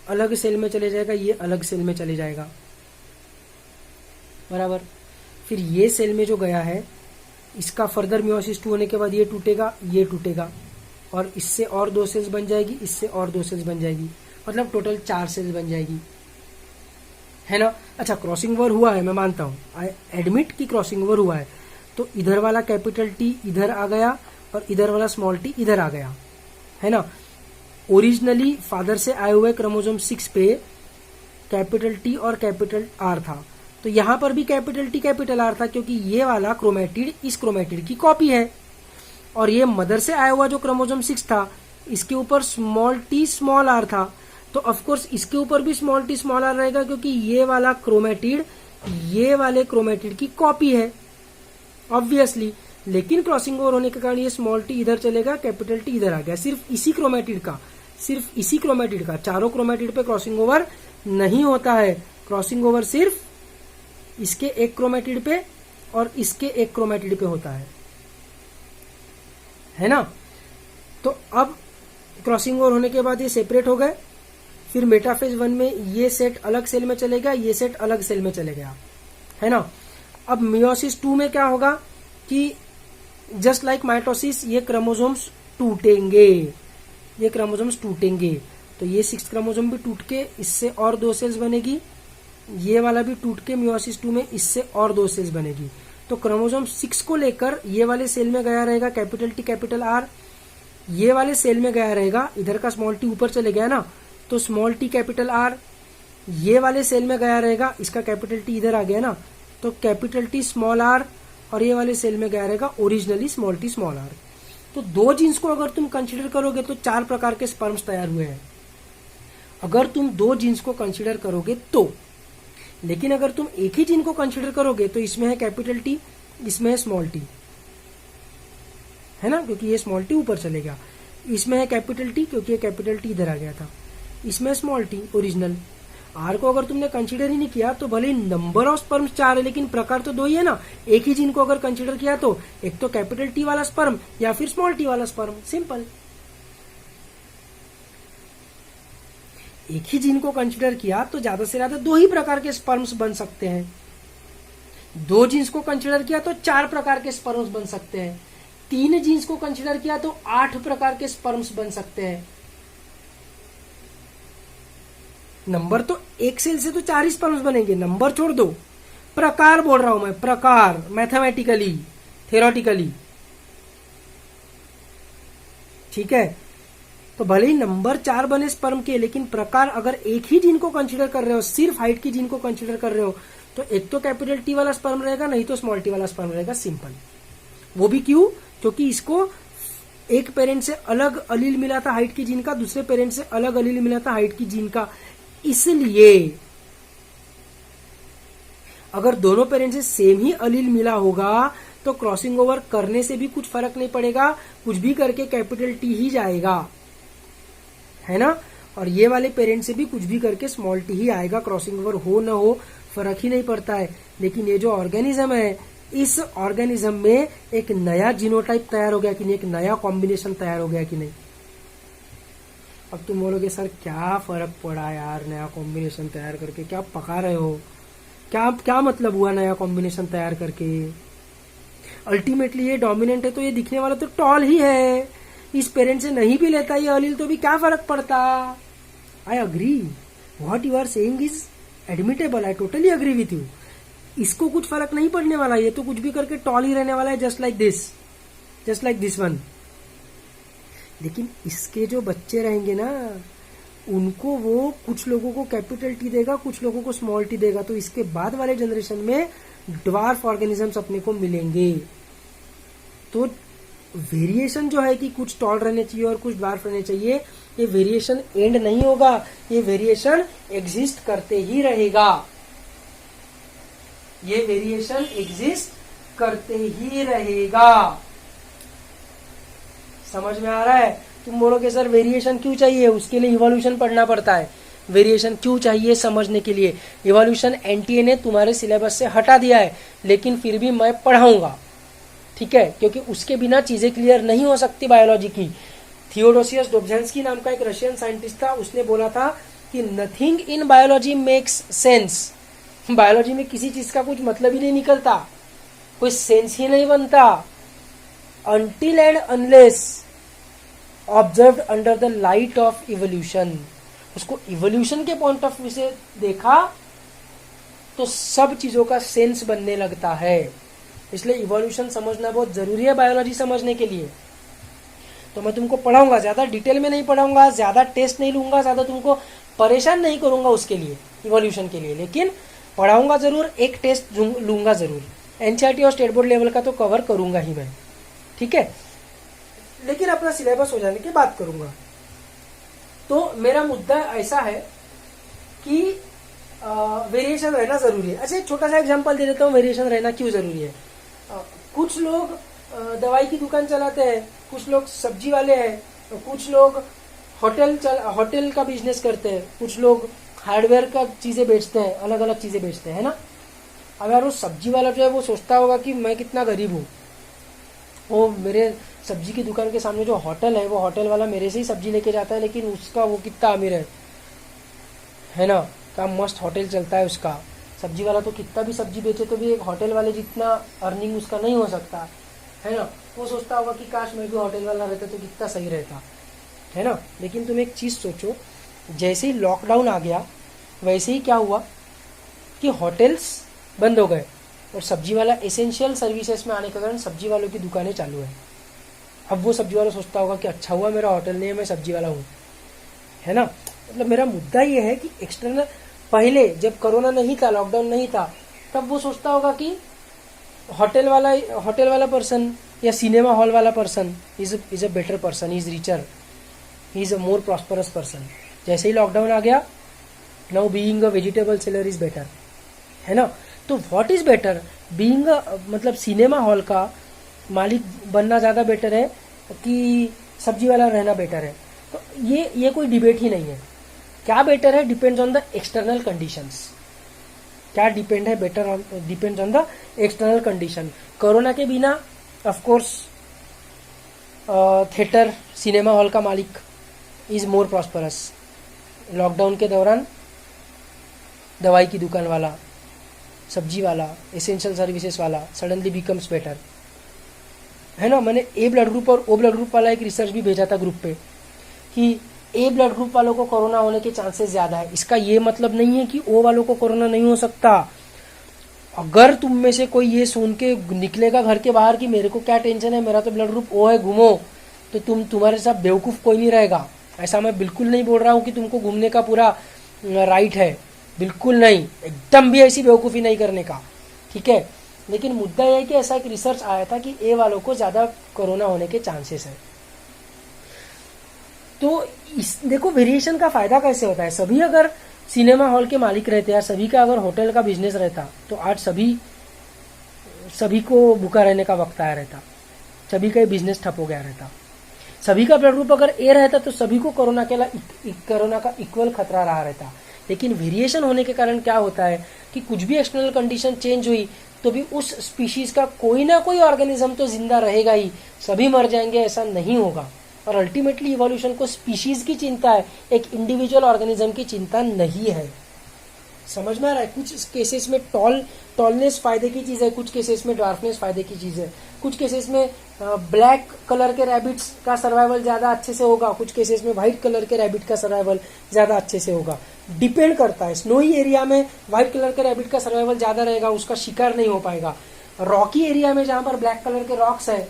अलग सेल में चले जाएगा, ये अलग सेल में चले जाएगा, बराबर। फिर ये सेल में जो गया है इसका फर्दर मियोसिस 2 होने के बाद ये टूटेगा, ये टूटेगा, और इससे और 2 सेल्स बन जाएगी, इससे और 2 सेल्स बन जाएगी, मतलब टोटल 4 सेल्स बन जाएगी, है ना। अच्छा, क्रॉसिंग ओवर हुआ है, मैं मानता हूं, आई एडमिट की क्रॉसिंग ओवर हुआ है। तो इधर वाला कैपिटल टी इधर आ गया और इधर वाला स्मॉल टी इधर आ गया, है ना। ओरिजिनली फादर से आए हुए क्रोमोसोम 6 पे कैपिटल टी और कैपिटल आर था, तो यहां पर भी कैपिटल टी कैपिटल आर था, क्योंकि ये वाला क्रोमेटिड इस क्रोमेटिड की कॉपी है। और ये मदर से आया हुआ जो क्रोमोसोम 6 था, इसके ऊपर स्मॉल टी स्मॉल आर था, तो ऑफकोर्स इसके ऊपर भी स्मॉल टी स्मॉल आर रहेगा, क्योंकि ये वाला क्रोमेटिड ये वाले क्रोमेटिड की कॉपी है, ऑब्वियसली। लेकिन क्रॉसिंग ओवर होने के कारण ये स्मॉल टी इधर चलेगा, कैपिटल टी इधर आ गया। सिर्फ इसी क्रोमेटिड का, चारों क्रोमेटिड पे क्रॉसिंग ओवर नहीं होता है। क्रॉसिंग ओवर सिर्फ इसके एक क्रोमेटिड पे और इसके एक क्रोमेटिड पे होता है ना। तो अब क्रॉसिंग ओवर होने के बाद ये सेपरेट हो गए, फिर मेटाफेज 1 में ये सेट अलग सेल में चले गया, ये सेट अलग सेल में चले गया, है ना। अब मियोसिस 2 में क्या होगा कि जस्ट लाइक माइटोसिस ये क्रोमोसोम्स टूटेंगे, तो ये 6th क्रोमोसोम भी टूट के इससे और 2 सेल्स बनेगी, ये वाला भी टूट के मियोसिस 2 में इससे और 2 सेल्स बनेगी। तो क्रोमोसोम 6 को लेकर ये वाले सेल में गया रहेगा कैपिटल टी कैपिटल आर, ये वाले सेल में गया रहेगा, इधर का स्मॉल टी ऊपर चले गया ना, तो स्मॉल टी कैपिटल आर, ये वाले सेल में गया रहेगा, इसका कैपिटल टी इधर आ गया ना, तो कैपिटल टी स्मॉल आर, और ये वाले सेल में गया रहेगा originally small T small R. तो 2 जीन्स को अगर तुम कंसिडर करोगे तो 4 प्रकार के स्पर्म्स तैयार हुए हैं, अगर तुम 2 जीन्स को कंसिडर करोगे तो। लेकिन अगर तुम एक ही जीन को कंसिडर करोगे तो इसमें है कैपिटल टी, इसमें है स्मॉल टी, है ना, क्योंकि ये स्मॉल टी ऊपर चले गया। इसमें है कैपिटल टी क्योंकि ये कैपिटल टी इधर आ गया था, इसमें स्मॉल टी ओरिजिनल। आर को अगर तुमने कंसिडर ही नहीं किया तो भले नंबर ऑफ स्पर्म्स 4 है लेकिन प्रकार तो 2 ही है ना। एक ही जीन को अगर कंसिडर किया तो एक तो कैपिटल टी वाला स्पर्म या फिर स्मॉल टी वाला स्पर्म, सिंपल। एक ही जीन को कंसिडर किया तो ज्यादा से ज्यादा 2 ही प्रकार के स्पर्म्स बन सकते हैं। 2 जीन्स को कंसिडर किया तो 4 प्रकार के स्पर्म्स बन सकते हैं। 3 जीन्स को कंसिडर किया तो 8 प्रकार के स्पर्म्स बन सकते हैं। नंबर तो एक सेल से तो 4 ही स्पर्म्स बनेंगे, नंबर छोड़ दो, प्रकार बोल रहा हूं मैं, प्रकार, मैथमेटिकली, थ्योरेटिकली, ठीक है। तो भले ही नंबर 4 बने स्पर्म के, लेकिन प्रकार अगर एक ही जीन को कंसिडर कर रहे हो, सिर्फ हाइट की जीन को कंसिडर कर रहे हो, तो एक तो कैपिटल टी वाला स्पर्म रहेगा, नहीं तो स्मॉल टी वाला स्पर्म रहेगा, सिंपल। वो भी क्यों? क्योंकि इसको एक पेरेंट से अलग अलील मिला था हाइट की जीन का, दूसरे पेरेंट से अलग अलील मिला था हाइट की जीन का, इसलिए अगर दोनों पेरेंट से सेम ही अलील मिला होगा तो क्रॉसिंग ओवर करने से भी कुछ फर्क नहीं पड़ेगा, कुछ भी करके कैपिटल टी ही जाएगा, है ना। और ये वाले पेरेंट से भी कुछ भी करके स्मॉल टी ही आएगा, क्रॉसिंग ओवर हो ना हो फर्क ही नहीं पड़ता है। लेकिन ये जो ऑर्गेनिज्म है, इस ऑर्गेनिज्म में एक नया जीनोटाइप तैयार हो गया कि नहीं, एक नया कॉम्बिनेशन तैयार हो गया कि नहीं, अब तुम बोलोगे सर क्या फर्क पड़ा यार नया कॉम्बिनेशन तैयार करके, क्या पका रहे हो, क्या क्या मतलब हुआ नया कॉम्बिनेशन तैयार करके। अल्टीमेटली ये डोमिनेंट है तो ये दिखने वाला तो टॉल ही है, इस पेरेंट से नहीं भी लेता ये अलील तो भी क्या फर्क पड़ता। I agree, what you are saying is admittable, I totally agree with you. इसको कुछ फर्क नहीं पड़ने वाला, ये तो कुछ भी करके टॉल ही रहने वाला है, जस्ट लाइक दिस वन। लेकिन इसके जो बच्चे रहेंगे ना, उनको वो कुछ लोगों को कैपिटल टी देगा, कुछ लोगों को स्मॉल टी देगा, तो इसके बाद वाले जनरेशन में ड्वार्फ ऑर्गेनिजम्स अपने को मिलेंगे। तो वेरिएशन जो है कि कुछ टॉल रहने चाहिए और कुछ ड्वार्फ रहने चाहिए, ये वेरिएशन एंड नहीं होगा, ये वेरिएशन एग्जिस्ट करते ही रहेगा, ये वेरिएशन एग्जिस्ट करते ही रहेगा। समझ में आ रहा है। तुम बोलोगे सर वेरिएशन क्यों चाहिए, उसके लिए इवोल्यूशन पढ़ना पड़ता है। वेरिएशन क्यों चाहिए समझने के लिए, इवोल्यूशन एनटीए ने तुम्हारे सिलेबस से हटा दिया है, लेकिन फिर भी मैं पढ़ाऊंगा, ठीक है, क्योंकि उसके बिना चीजें क्लियर नहीं हो सकती बायोलॉजी की। थियोडोसियस डोब्झांस्की नाम का एक रशियन साइंटिस्ट था, उसने बोला था कि nothing in biology makes sense, biology में किसी चीज का कुछ मतलब ही नहीं निकलता, कोई सेंस ही नहीं बनता, until and unless observed under the light of evolution। उसको इवोल्यूशन के पॉइंट ऑफ व्यू से देखा तो सब चीजों का सेंस बनने लगता है। इसलिए इवोल्यूशन समझना बहुत जरूरी है बायोलॉजी समझने के लिए। तो मैं तुमको पढ़ाऊंगा, ज्यादा डिटेल में नहीं पढ़ाऊंगा, ज्यादा टेस्ट नहीं लूंगा, ज्यादा तुमको परेशान नहीं करूंगा उसके लिए, इवोल्यूशन के लिए, लेकिन पढ़ाऊंगा जरूर, एक टेस्ट लूंगा जरूर। एनसीईआरटी और स्टेट बोर्ड लेवल का तो कवर करूंगा ही मैं, ठीक है, लेकिन अपना सिलेबस हो जाने के बाद करूंगा। तो मेरा मुद्दा ऐसा है कि वेरिएशन रहना जरूरी है। अच्छा एक छोटा सा एग्जांपल दे देता हूँ, वेरिएशन रहना क्यों जरूरी है। कुछ लोग दवाई की दुकान चलाते हैं, कुछ लोग सब्जी वाले हैं, कुछ लोग होटल का बिजनेस करते हैं, कुछ लोग हार्डवेयर का चीजें बेचते हैं, अलग अलग चीजें बेचते हैं, है ना। अब यार वो सब्जी वाला जो है वो सोचता होगा कि मैं कितना गरीब हूँ, वो मेरे सब्जी की दुकान के सामने जो होटल है वो होटल वाला मेरे से ही सब्जी लेके जाता है, लेकिन उसका वो कितना अमीर है ना, क्या मस्त होटल चलता है उसका। सब्जी वाला तो कितना भी सब्जी बेचे तो भी एक होटल वाले जितना अर्निंग उसका नहीं हो सकता, है ना। वो सोचता होगा कि काश मैं भी होटल वाला रहता तो कितना सही रहता, है ना। लेकिन तुम एक चीज सोचो, जैसे ही लॉकडाउन आ गया वैसे ही क्या हुआ कि होटल्स बंद हो गए और सब्जी वाला एसेंशियल सर्विसेज में आने के कारण सब्जी वालों की दुकानें चालू है। अब वो सब्जी वाला सोचता होगा कि अच्छा हुआ मेरा होटल नहीं है, मैं सब्जी वाला हूँ, है ना। मतलब मेरा मुद्दा ये है कि एक्सटर्नल, पहले जब कोरोना नहीं था, लॉकडाउन नहीं था, तब वो सोचता होगा कि होटल वाला पर्सन या सिनेमा हॉल वाला person is a better person, is richer, he is a more prosperous person. जैसे ही लॉकडाउन आ गया, now being a vegetable seller is better, है ना। तो व्हाट इज बेटर, बीइंग मतलब सिनेमा हॉल का मालिक बनना ज्यादा बेटर है कि सब्जी वाला रहना बेटर है। तो ये कोई डिबेट ही नहीं है। क्या बेटर है depends on the external conditions. क्या डिपेंड है, better depends on the external condition. Corona के बिना of course theatre cinema hall का मालिक इज मोर प्रॉस्परस। लॉकडाउन के दौरान दवाई की दुकान वाला, सब्जी वाला, एसेंशियल सर्विसेज वाला सडनली बिकम्स बेटर, है ना। मैंने ए ब्लड ग्रुप और ओ ब्लड ग्रुप वाला एक रिसर्च भी भेजा था ग्रुप पे कि ए ब्लड ग्रुप वालों को कोरोना होने के चांसेस ज्यादा है। इसका ये मतलब नहीं है कि ओ वालों को कोरोना नहीं हो सकता। अगर तुम में से कोई ये सुन के निकलेगा घर के बाहर कि मेरे को क्या टेंशन है, मेरा तो ब्लड ग्रुप ओ है, घूमो, तो तुम्हारे साथ बेवकूफ कोई नहीं रहेगा। ऐसा मैं बिल्कुल नहीं बोल रहा हूँ कि तुमको घूमने का पूरा राइट है, बिल्कुल नहीं, एकदम भी ऐसी बेवकूफ़ी नहीं करने का, ठीक है। लेकिन मुद्दा यह है कि ऐसा एक रिसर्च आया था कि ए वालों को ज्यादा कोरोना होने के चांसेस है। तो देखो वेरिएशन का फायदा कैसे होता है। सभी अगर सिनेमा हॉल के मालिक रहते हैं, सभी का अगर होटल का बिजनेस रहता तो आज सभी को भूखा रहने का वक्त आया रहता, सभी का बिजनेस ठप हो गया रहता। सभी का ब्लड ग्रुप अगर ए रहता तो सभी को कोरोना का इक्वल खतरा रहा रहता। लेकिन वेरिएशन होने के कारण क्या होता है कि कुछ भी एक्सटर्नल कंडीशन चेंज हुई तो भी उस स्पीशीज का कोई ना कोई ऑर्गेनिज्म तो जिंदा रहेगा ही, सभी मर जाएंगे ऐसा नहीं होगा। और अल्टीमेटली इवोल्यूशन को स्पीशीज की चिंता है, एक इंडिविजुअल ऑर्गेनिज्म की चिंता नहीं है। समझ में आ रहा है? कुछ केसेस में टॉलनेस फायदे की चीज है, कुछ केसेस में ड्वार्फनेस फायदे की चीज है, कुछ केसेस में ब्लैक कलर के रैबिट्स का सर्वाइवल ज्यादा अच्छे से होगा, कुछ केसेस में व्हाइट कलर के रैबिट का सर्वाइवल ज्यादा अच्छे से होगा। डिपेंड करता है। स्नोई एरिया में व्हाइट कलर के रैबिट का सर्वाइवल ज्यादा रहेगा, उसका शिकार नहीं हो पाएगा। रॉकी एरिया में जहां पर ब्लैक कलर के रॉक्स है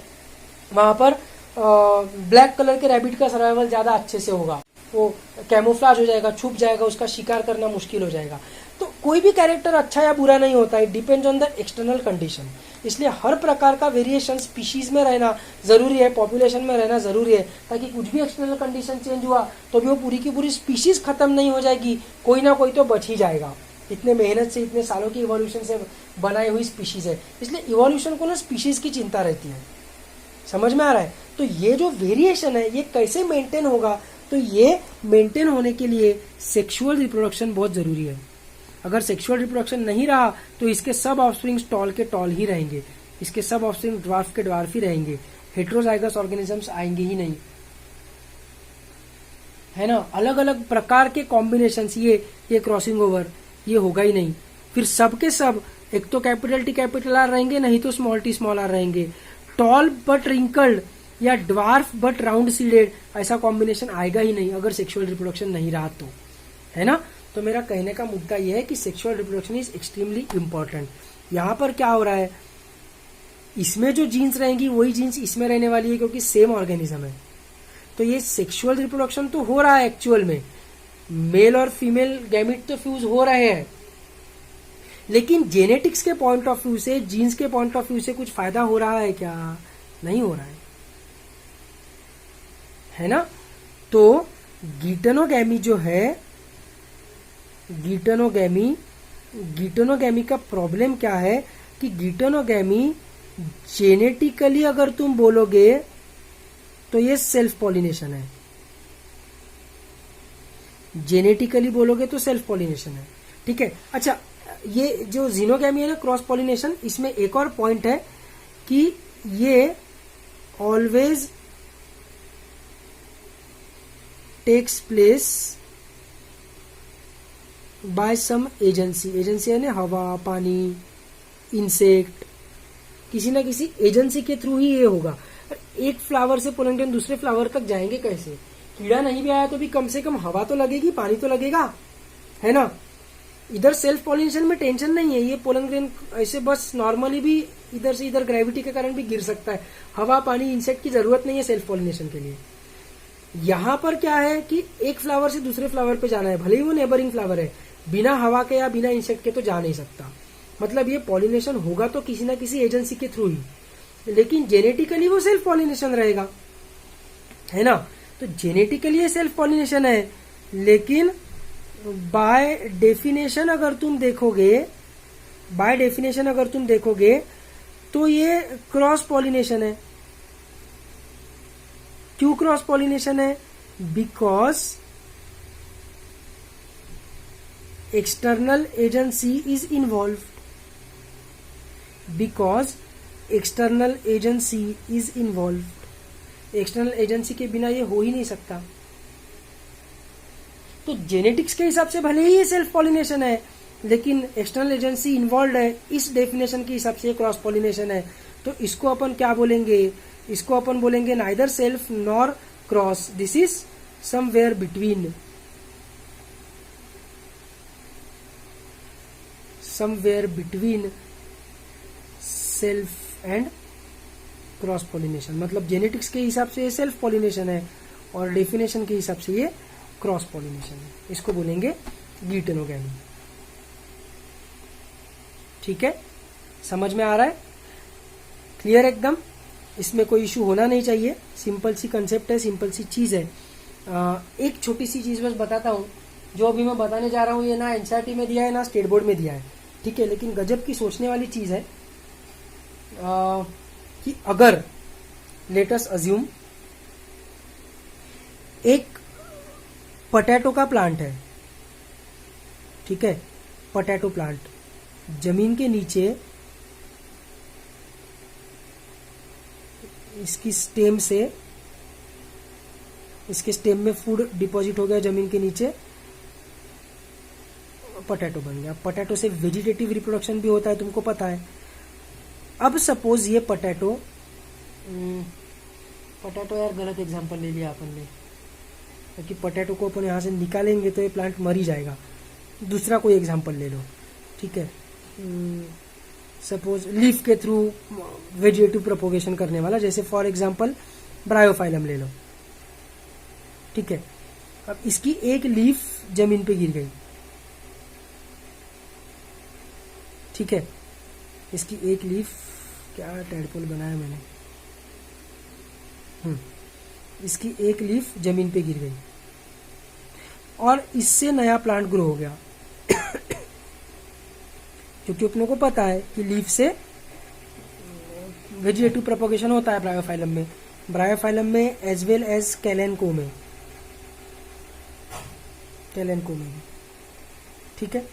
वहां पर ब्लैक कलर के रैबिट का सर्वाइवल ज्यादा अच्छे से होगा, वो कैमोफ्लाज हो जाएगा, छुप जाएगा, उसका शिकार करना मुश्किल हो जाएगा। तो कोई भी कैरेक्टर अच्छा या बुरा नहीं होता है, depends on the external condition. इसलिए हर प्रकार का वेरिएशन स्पीशीज में रहना जरूरी है, पॉपुलेशन में रहना जरूरी है, ताकि कुछ भी एक्सटर्नल कंडीशन चेंज हुआ तो भी वो पूरी की पूरी स्पीशीज खत्म नहीं हो जाएगी, कोई ना कोई तो बच ही जाएगा। इतने मेहनत से, इतने सालों की इवोल्यूशन से बनाई हुई स्पीशीज है, इसलिए इवोल्यूशन को ना स्पीशीज की चिंता रहती है। समझ में आ रहा है? तो ये जो वेरिएशन है ये कैसे मेंटेन होगा? तो ये मेंटेन होने के लिए सेक्सुअल रिप्रोडक्शन बहुत जरूरी है। अगर सेक्सुअल रिप्रोडक्शन नहीं रहा तो इसके सब ऑफस्प्रिंग टॉल के टॉल ही रहेंगे, इसके सब ऑफस्प्रिंग ड्वार्फ के ड्वार्फ ही रहेंगे, हेट्रोजाइगस ऑर्गेनिजम्स आएंगे ही नहीं, है ना। अलग अलग प्रकार के कॉम्बिनेशन, ये क्रॉसिंग ओवर ये होगा ही नहीं। फिर सबके सब एक तो कैपिटल टी कैपिटल आर रहेंगे, नहीं तो स्मॉल टी स्मॉल आर रहेंगे। टॉल बट रिंकल्ड या ड्वार्फ बट राउंड सीडेड, ऐसा कॉम्बिनेशन आएगा ही नहीं अगर सेक्सुअल रिप्रोडक्शन नहीं रहा तो, है ना। तो मेरा कहने का मुद्दा यह है कि sexual reproduction is extremely important. यहां पर क्या हो रहा है, इसमें जो जीन्स रहेंगी वही जीन्स इसमें रहने वाली है, क्योंकि सेम ऑर्गेनिज्म है। तो ये सेक्सुअल रिप्रोडक्शन तो हो रहा है एक्चुअल में, मेल और फीमेल गैमिट तो फ्यूज हो रहे हैं, लेकिन जेनेटिक्स के पॉइंट ऑफ व्यू से, जीन्स के पॉइंट ऑफ व्यू से कुछ फायदा हो रहा है क्या? नहीं हो रहा है ना। तो गिटोनोगैमी जो है, गिटोनोगैमी का प्रॉब्लम क्या है कि गिटोनोगैमी जेनेटिकली अगर तुम बोलोगे तो ये सेल्फ पॉलिनेशन है, जेनेटिकली बोलोगे तो सेल्फ पॉलिनेशन है, ठीक है। अच्छा, ये जो जीनोगैमी है ना, क्रॉस पॉलिनेशन, इसमें एक और पॉइंट है कि ये always takes place by some agency. Agency है ना, हवा, पानी, इंसेक्ट, किसी ना किसी एजेंसी के थ्रू ही ये होगा। एक फ्लावर से पोलन ग्रेन दूसरे फ्लावर तक जाएंगे कैसे? कीड़ा नहीं भी आया तो भी कम से कम हवा तो लगेगी, पानी तो लगेगा, है ना। इधर सेल्फ पॉलिनेशन में टेंशन नहीं है, ये पोलन ग्रेन ऐसे बस नॉर्मली भी इधर से इधर ग्रेविटी के कारण भी गिर सकता है। हवा, पानी, इंसेक्ट की जरूरत नहीं है सेल्फ पॉलिनेशन के लिए। यहां पर क्या है कि एक फ्लावर से दूसरे फ्लावर पे जाना है, भले ही वो नेबरिंग फ्लावर है, बिना हवा के या बिना इंसेक्ट के तो जा नहीं सकता। मतलब ये पॉलिनेशन होगा तो किसी ना किसी एजेंसी के थ्रू ही, लेकिन जेनेटिकली वो सेल्फ पॉलिनेशन रहेगा, है ना। तो जेनेटिकली ये सेल्फ पॉलिनेशन है, लेकिन बाय डेफिनेशन अगर तुम देखोगे तो ये क्रॉस पॉलिनेशन है। क्यों क्रॉस पॉलिनेशन है? Because external agency is involve, external agency के बिना ये हो ही नहीं सकता। तो जेनेटिक्स के हिसाब से भले ही ये सेल्फ पॉलिनेशन है, लेकिन एक्सटर्नल एजेंसी इन्वॉल्व है, इस डेफिनेशन के हिसाब से क्रॉस पॉलिनेशन है। तो इसको अपन क्या बोलेंगे? इसको अपन बोलेंगे neither self nor cross, this is somewhere between, self and cross pollination. मतलब जेनेटिक्स के हिसाब से ये सेल्फ पॉलिनेशन है और डेफिनेशन के हिसाब से ये क्रॉस पॉलिनेशन है। इसको बोलेंगे गिटोनोगैमी। ठीक है, समझ में आ रहा है? क्लियर एकदम? इसमें कोई इशू होना नहीं चाहिए। सिंपल सी कंसेप्ट है, सिंपल सी चीज है। एक छोटी सी चीज बस बताता हूँ, जो अभी मैं बताने जा रहा हूँ ये ना एनसीईआरटी में दिया है ना स्टेट बोर्ड में दिया है, ठीक है। लेकिन गजब की सोचने वाली चीज है कि अगर लेट अस अज्यूम एक पोटैटो का प्लांट है, ठीक है, पोटैटो प्लांट जमीन के नीचे इसकी स्टेम से इसके स्टेम में फूड डिपॉजिट हो गया जमीन के नीचे, पोटैटो बन गया। पोटैटो से वेजिटेटिव रिप्रोडक्शन भी होता है, तुमको पता है। अब सपोज ये पोटैटो यार गलत एग्जांपल ले लिया अपन ने, क्योंकि पोटैटो को अपन यहाँ से निकालेंगे तो ये प्लांट मर ही जाएगा। दूसरा कोई एग्जांपल ले लो, ठीक है। सपोज लीफ के थ्रू वेजिटेटिव प्रोपोगेशन करने वाला, जैसे फॉर एग्जांपल ब्रायोफाइलम ले लो, ठीक है। अब इसकी एक लीफ जमीन पे गिर गई, ठीक है। इसकी एक लीफ, क्या टेडपोल बनाया मैंने, इसकी एक लीफ जमीन पे गिर गई और इससे नया प्लांट ग्रो हो गया। क्योंकि अपनों को पता है कि लीफ से वेजिटेटिव प्रोपोगेशन होता है ब्रायोफाइलम में एज वेल एज कैलेनको में ठीक है।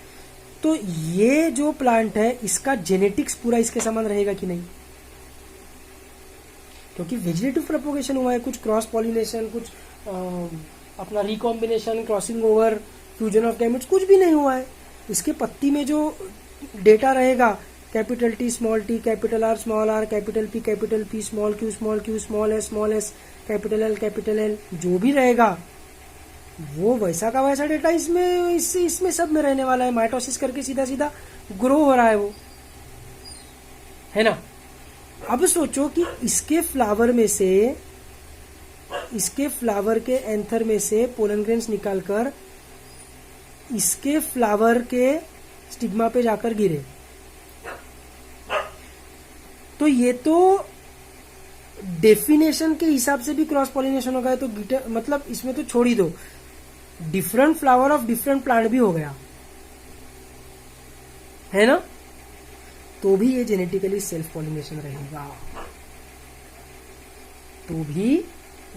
तो ये जो प्लांट है इसका जेनेटिक्स पूरा इसके समान रहेगा कि नहीं, क्योंकि वेजिटेटिव प्रोपोगेशन हुआ है, कुछ क्रॉस पॉलिनेशन, कुछ अपना recombination, crossing over, fusion of gametes कुछ भी नहीं हुआ है। इसके पत्ती में जो डेटा रहेगा, capital T small T, capital R small R, capital P small Q small S, capital L, जो भी रहेगा वो वैसा का वैसा डेटा इसमें सब में रहने वाला है। माइटोसिस करके सीधा सीधा ग्रो हो रहा है वो, है ना। अब सोचो कि इसके फ्लावर के एंथर में से पोलन ग्रेन्स निकालकर इसके फ्लावर के स्टिग्मा पे जाकर गिरे, तो ये तो डेफिनेशन के हिसाब से भी क्रॉस पॉलिनेशन होगा। तो मतलब इसमें तो छोड़ ही दो, different flower of different plant भी हो गया, है ना। तो भी ये जेनेटिकली सेल्फ पॉलिनेशन रहेगा, तो भी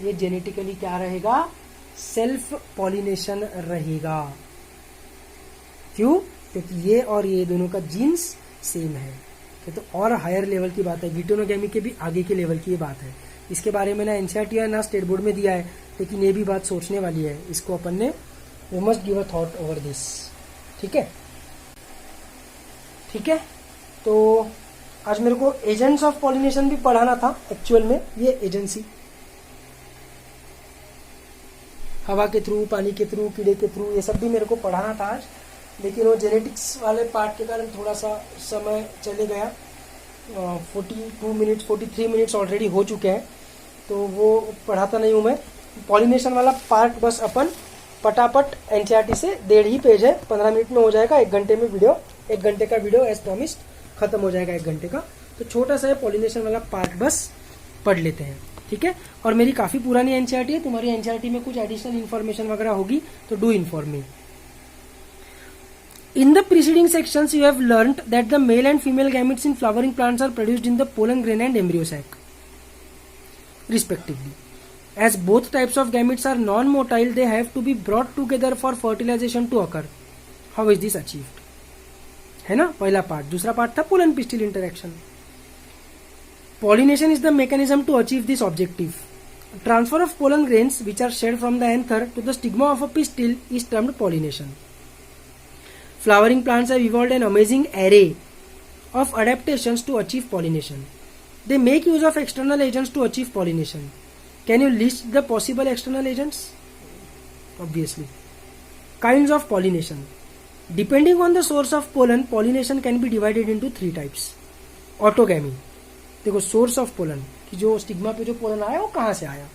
ये जेनेटिकली क्या रहेगा, सेल्फ पॉलिनेशन रहेगा। क्यों? क्योंकि ये और ये दोनों का जीन्स सेम है। तो और हायर लेवल की बात है, गिटोनोगैमी के भी आगे के लेवल की ये बात है। इसके बारे में ना एनसीईआरटी या ना स्टेट बोर्ड में दिया है, लेकिन ये भी बात सोचने वाली है। इसको अपन ने we must give a thought over this, ठीक है। ठीक है, तो आज मेरे को एजेंट्स ऑफ पॉलिनेशन भी पढ़ाना था। एक्चुअल में ये एजेंसी हवा के थ्रू, पानी के थ्रू, कीड़े के थ्रू, ये सब भी मेरे को पढ़ाना था आज, लेकिन वो जेनेटिक्स वाले पार्ट के कारण थोड़ा सा समय चले गया। 43 मिनट्स ऑलरेडी हो चुके हैं, तो वो पढ़ाता नहीं हूँ मैं। पॉलिनेशन वाला पार्ट बस अपन पटापट एनसीईआरटी से 1.5 पेज है, 15 मिनट में हो जाएगा। 1 घंटे का वीडियो एज प्रॉमिस्ड खत्म हो जाएगा 1 घंटे का। तो छोटा सा पॉलिनेशन वाला पार्ट बस पढ़ लेते हैं, ठीक है। और मेरी काफी पुरानी एनसीईआरटी है, तुम्हारी एनसीईआरटी में कुछ एडिशनल इन्फॉर्मेशन वगैरह होगी तो do inform me. In the preceding sections, you have learnt that the male and female gametes in flowering plants are produced in the pollen grain and embryo sac, respectively. As both types of gametes are non-motile, they have to be brought together for fertilization to occur. How is this achieved? है ना पहला part. दूसरा part था pollen pistil interaction. Pollination is the mechanism to achieve this objective. Transfer of pollen grains, which are shed from the anther to the stigma of a pistil, is termed pollination. Flowering plants have evolved an amazing array of adaptations to achieve pollination. They make use of external agents to achieve pollination. Can you list the possible external agents? Obviously. Kinds of pollination. Depending on the source of pollen, pollination can be divided into 3 types. Autogamy. देखो source of pollen कि जो stigma पे जो pollen आया वो कहाँ से आया।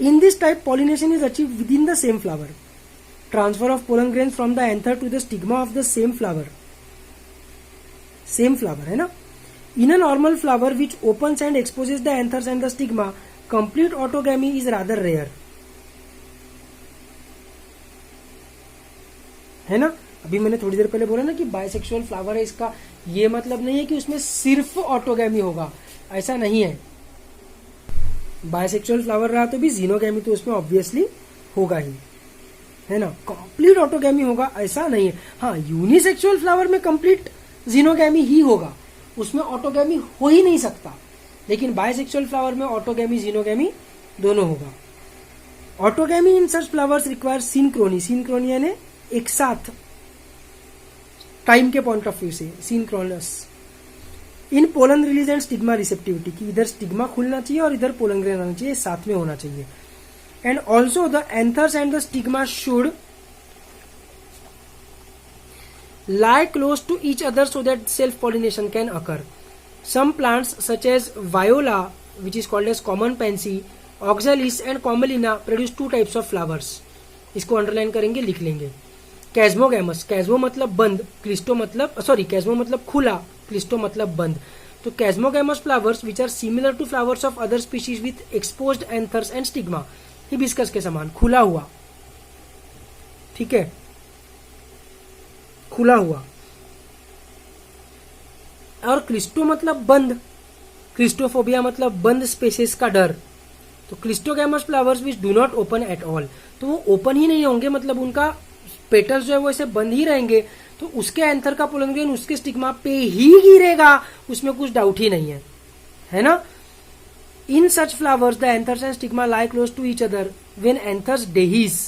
In this type, pollination is achieved within the same flower. Transfer of pollen grains from the anther to the stigma of the same flower. Same flower है ना। In a normal flower which opens and exposes the anthers and the stigma, complete autogamy is rather rare. है ना। अभी मैंने थोड़ी देर पहले बोला ना कि बाइसेक्सुअल फ्लावर है, इसका ये मतलब नहीं है कि उसमें सिर्फ ऑटोगैमी होगा, ऐसा नहीं है। बाइसेक्सुअल फ्लावर रहा तो भी जीनोगैमी तो उसमें ऑब्वियसली होगा ही, है ना। कंप्लीट ऑटोगैमी होगा ऐसा नहीं है। हाँ, यूनिसेक्सुअल फ्लावर में कंप्लीट जीनोगैमी ही होगा, उसमें ऑटोगैमी हो ही नहीं सकता। लेकिन बाइसेक्सुअल फ्लावर में ऑटोगैमी जीनोगैमी दोनों होगा, ऑटोगैमी इन such flowers require Synchrony, Synchrony यानी एक साथ, टाइम के पॉइंट ऑफ व्यू से synchronous. In pollen release and stigma receptivity, की इधर स्टिग्मा खुलना चाहिए और इधर पोलन ग्रेन आना चाहिए, साथ में होना चाहिए। And also the anthers and the stigma should lie close to each other so that self pollination can occur. Some plants such as viola, which is called as common pansy, oxalis and commelina produce two types of flowers. इसको underline करेंगे, लिख लेंगे। कैस्मोगैमस, कैस्मो मतलब बंद, क्लिस्टो मतलब कैस्मो मतलब खुला, क्लिस्टो मतलब बंद। तो chasmogamous flowers which are similar to flowers of other species with exposed anthers and stigma, hibiscus के समान खुला हुआ, ठीक है, खुला हुआ। और क्लिस्टो मतलब बंद, क्लिस्टोफोबिया मतलब बंद स्पेसेस का डर। तो cleistogamous flowers which do not open at all, तो वो ओपन ही नहीं होंगे, मतलब उनका पेटल्स जो है वो ऐसे बंद ही रहेंगे, तो उसके एंथर का पोलन ग्रेन उसके स्टिग्मा पे ही गिरेगा, उसमें कुछ डाउट ही नहीं है ना। In such flowers the anthers and stigma lie close to each other when anthers dehisce,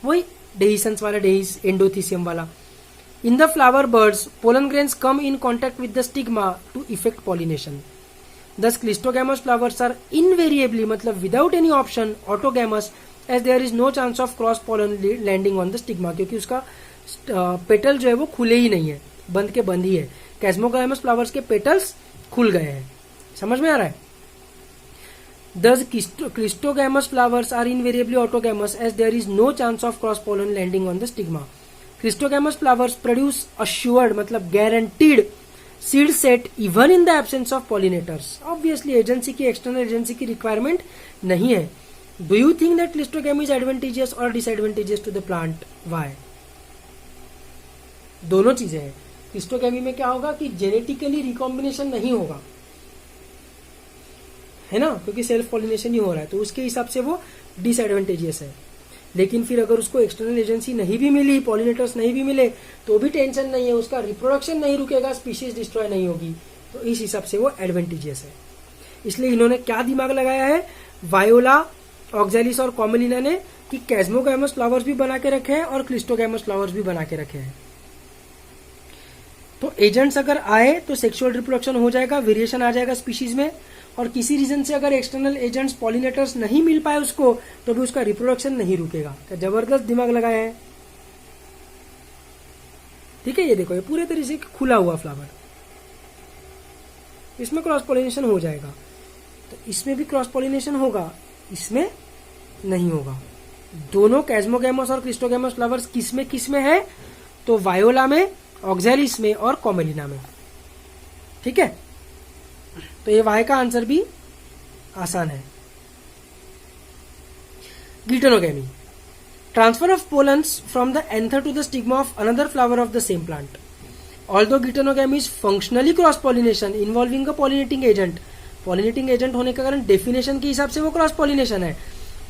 वही डेहिसंस वाला डेहिस, एंडोथीसियम वाला। In the flower birds, pollen grains come in contact with the stigma to effect pollination. Thus, clistogamous flowers are invariably, मतलब without any option, autogamous, as there is no chance of cross pollen landing on the stigma, क्योंकि उसका petal जो है वो खुले ही नहीं है, बंद के बंद ही है। कैस्मोगैमस फ्लावर्स के पेटल्स खुल गए हैं, समझ में आ रहा है। Thus, clistogamous flowers are invariably autogamous, as there is no chance of cross pollen landing on the stigma. Cleistogamous flowers produce assured मतलब guaranteed seed set even in the absence of pollinators. Obviously agency की, external agency की requirement नहीं है। Do you think that cleistogamy is advantageous और disadvantageous to the plant? Why? दोनों चीजें हैं। Cleistogamy में क्या होगा कि जेनेटिकली रिकॉम्बिनेशन नहीं होगा, है ना, क्योंकि सेल्फ पॉलिनेशन ही हो रहा है, तो उसके हिसाब से वो डिसएडवांटेजियस है। लेकिन फिर अगर उसको एक्सटर्नल एजेंसी नहीं भी मिली, पॉलिनेटर्स नहीं भी मिले, तो भी टेंशन नहीं है, उसका रिप्रोडक्शन नहीं रुकेगा, स्पीशीज डिस्ट्रॉय नहीं होगी, तो इस हिसाब से वो एडवांटेजियस है। इसलिए इन्होंने क्या दिमाग लगाया है, वायोला, ऑक्सैलिस और कॉमेलिना ने, कि कैस्मोगैमस फ्लावर्स भी बना के रखे हैं और क्लिस्टोगैमस फ्लावर्स भी बना के रखे हैं। तो एजेंट्स अगर आए तो सेक्सुअल रिप्रोडक्शन हो जाएगा, वेरिएशन आ जाएगा स्पीशीज में, और किसी रीजन से अगर एक्सटर्नल एजेंट्स पॉलिनेटर्स नहीं मिल पाए उसको, तो भी उसका रिप्रोडक्शन नहीं रुकेगा। तो जबरदस्त दिमाग लगाया है, ठीक है। ये देखो, ये पूरे तरीके से खुला हुआ फ्लावर, इसमें क्रॉस पॉलिनेशन हो जाएगा, तो इसमें भी क्रॉस पॉलिनेशन होगा, इसमें नहीं होगा। दोनों कैस्मोगैमस और क्लिस्टोगैमस फ्लावर्स किस में है, तो वायोला में, ऑक्सैलिस में और कॉमेलिना में, ठीक है। तो ये वाई का आंसर भी आसान है। Geitonogamy, transfer of pollens from the anther to the stigma of another flower of the same plant. Although geitonogamy is functionally cross pollination involving a pollinating agent, pollinating agent होने के कारण definition के हिसाब से वो क्रॉस पॉलिनेशन है,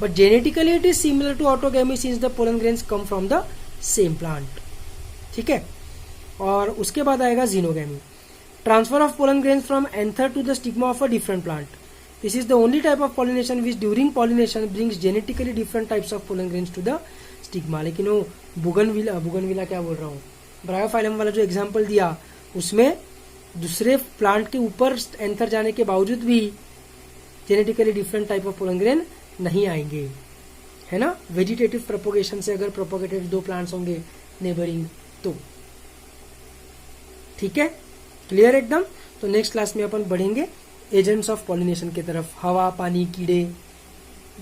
but genetically it is similar to autogamy since the pollen grains come from the same plant, ठीक है। और उसके बाद आएगा xenogamy, transfer of pollen grains from anther to the stigma of a different plant. This is the only type of pollination which during pollination brings genetically different types of pollen grains to the stigma. लेकिन वो बुगनविला क्या बोल रहा हूँ, Bryophyllum वाला जो example दिया, उसमें दूसरे प्लांट के ऊपर एंथर जाने के बावजूद भी genetically different type of pollen grain नहीं आएंगे, है ना। वेजिटेटिव प्रोपोगेशन से अगर प्रोपोगेटेड दो प्लांट्स होंगे नेबरिंग, तो ठीक है, क्लियर एकदम। तो नेक्स्ट क्लास में अपन बढ़ेंगे एजेंट्स ऑफ पॉलिनेशन की तरफ, हवा, पानी, कीड़े,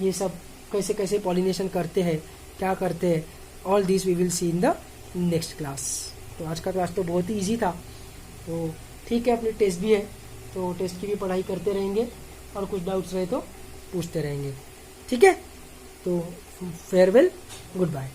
ये सब कैसे कैसे पॉलिनेशन करते हैं, क्या करते हैं, all this we will see in the next class. तो आज का क्लास तो बहुत ही इजी था, तो ठीक है, अपने टेस्ट भी है, तो टेस्ट की भी पढ़ाई करते रहेंगे, और कुछ डाउट्स रहे तो पूछते रहेंगे, ठीक है। तो फेयरवेल, गुड बाय।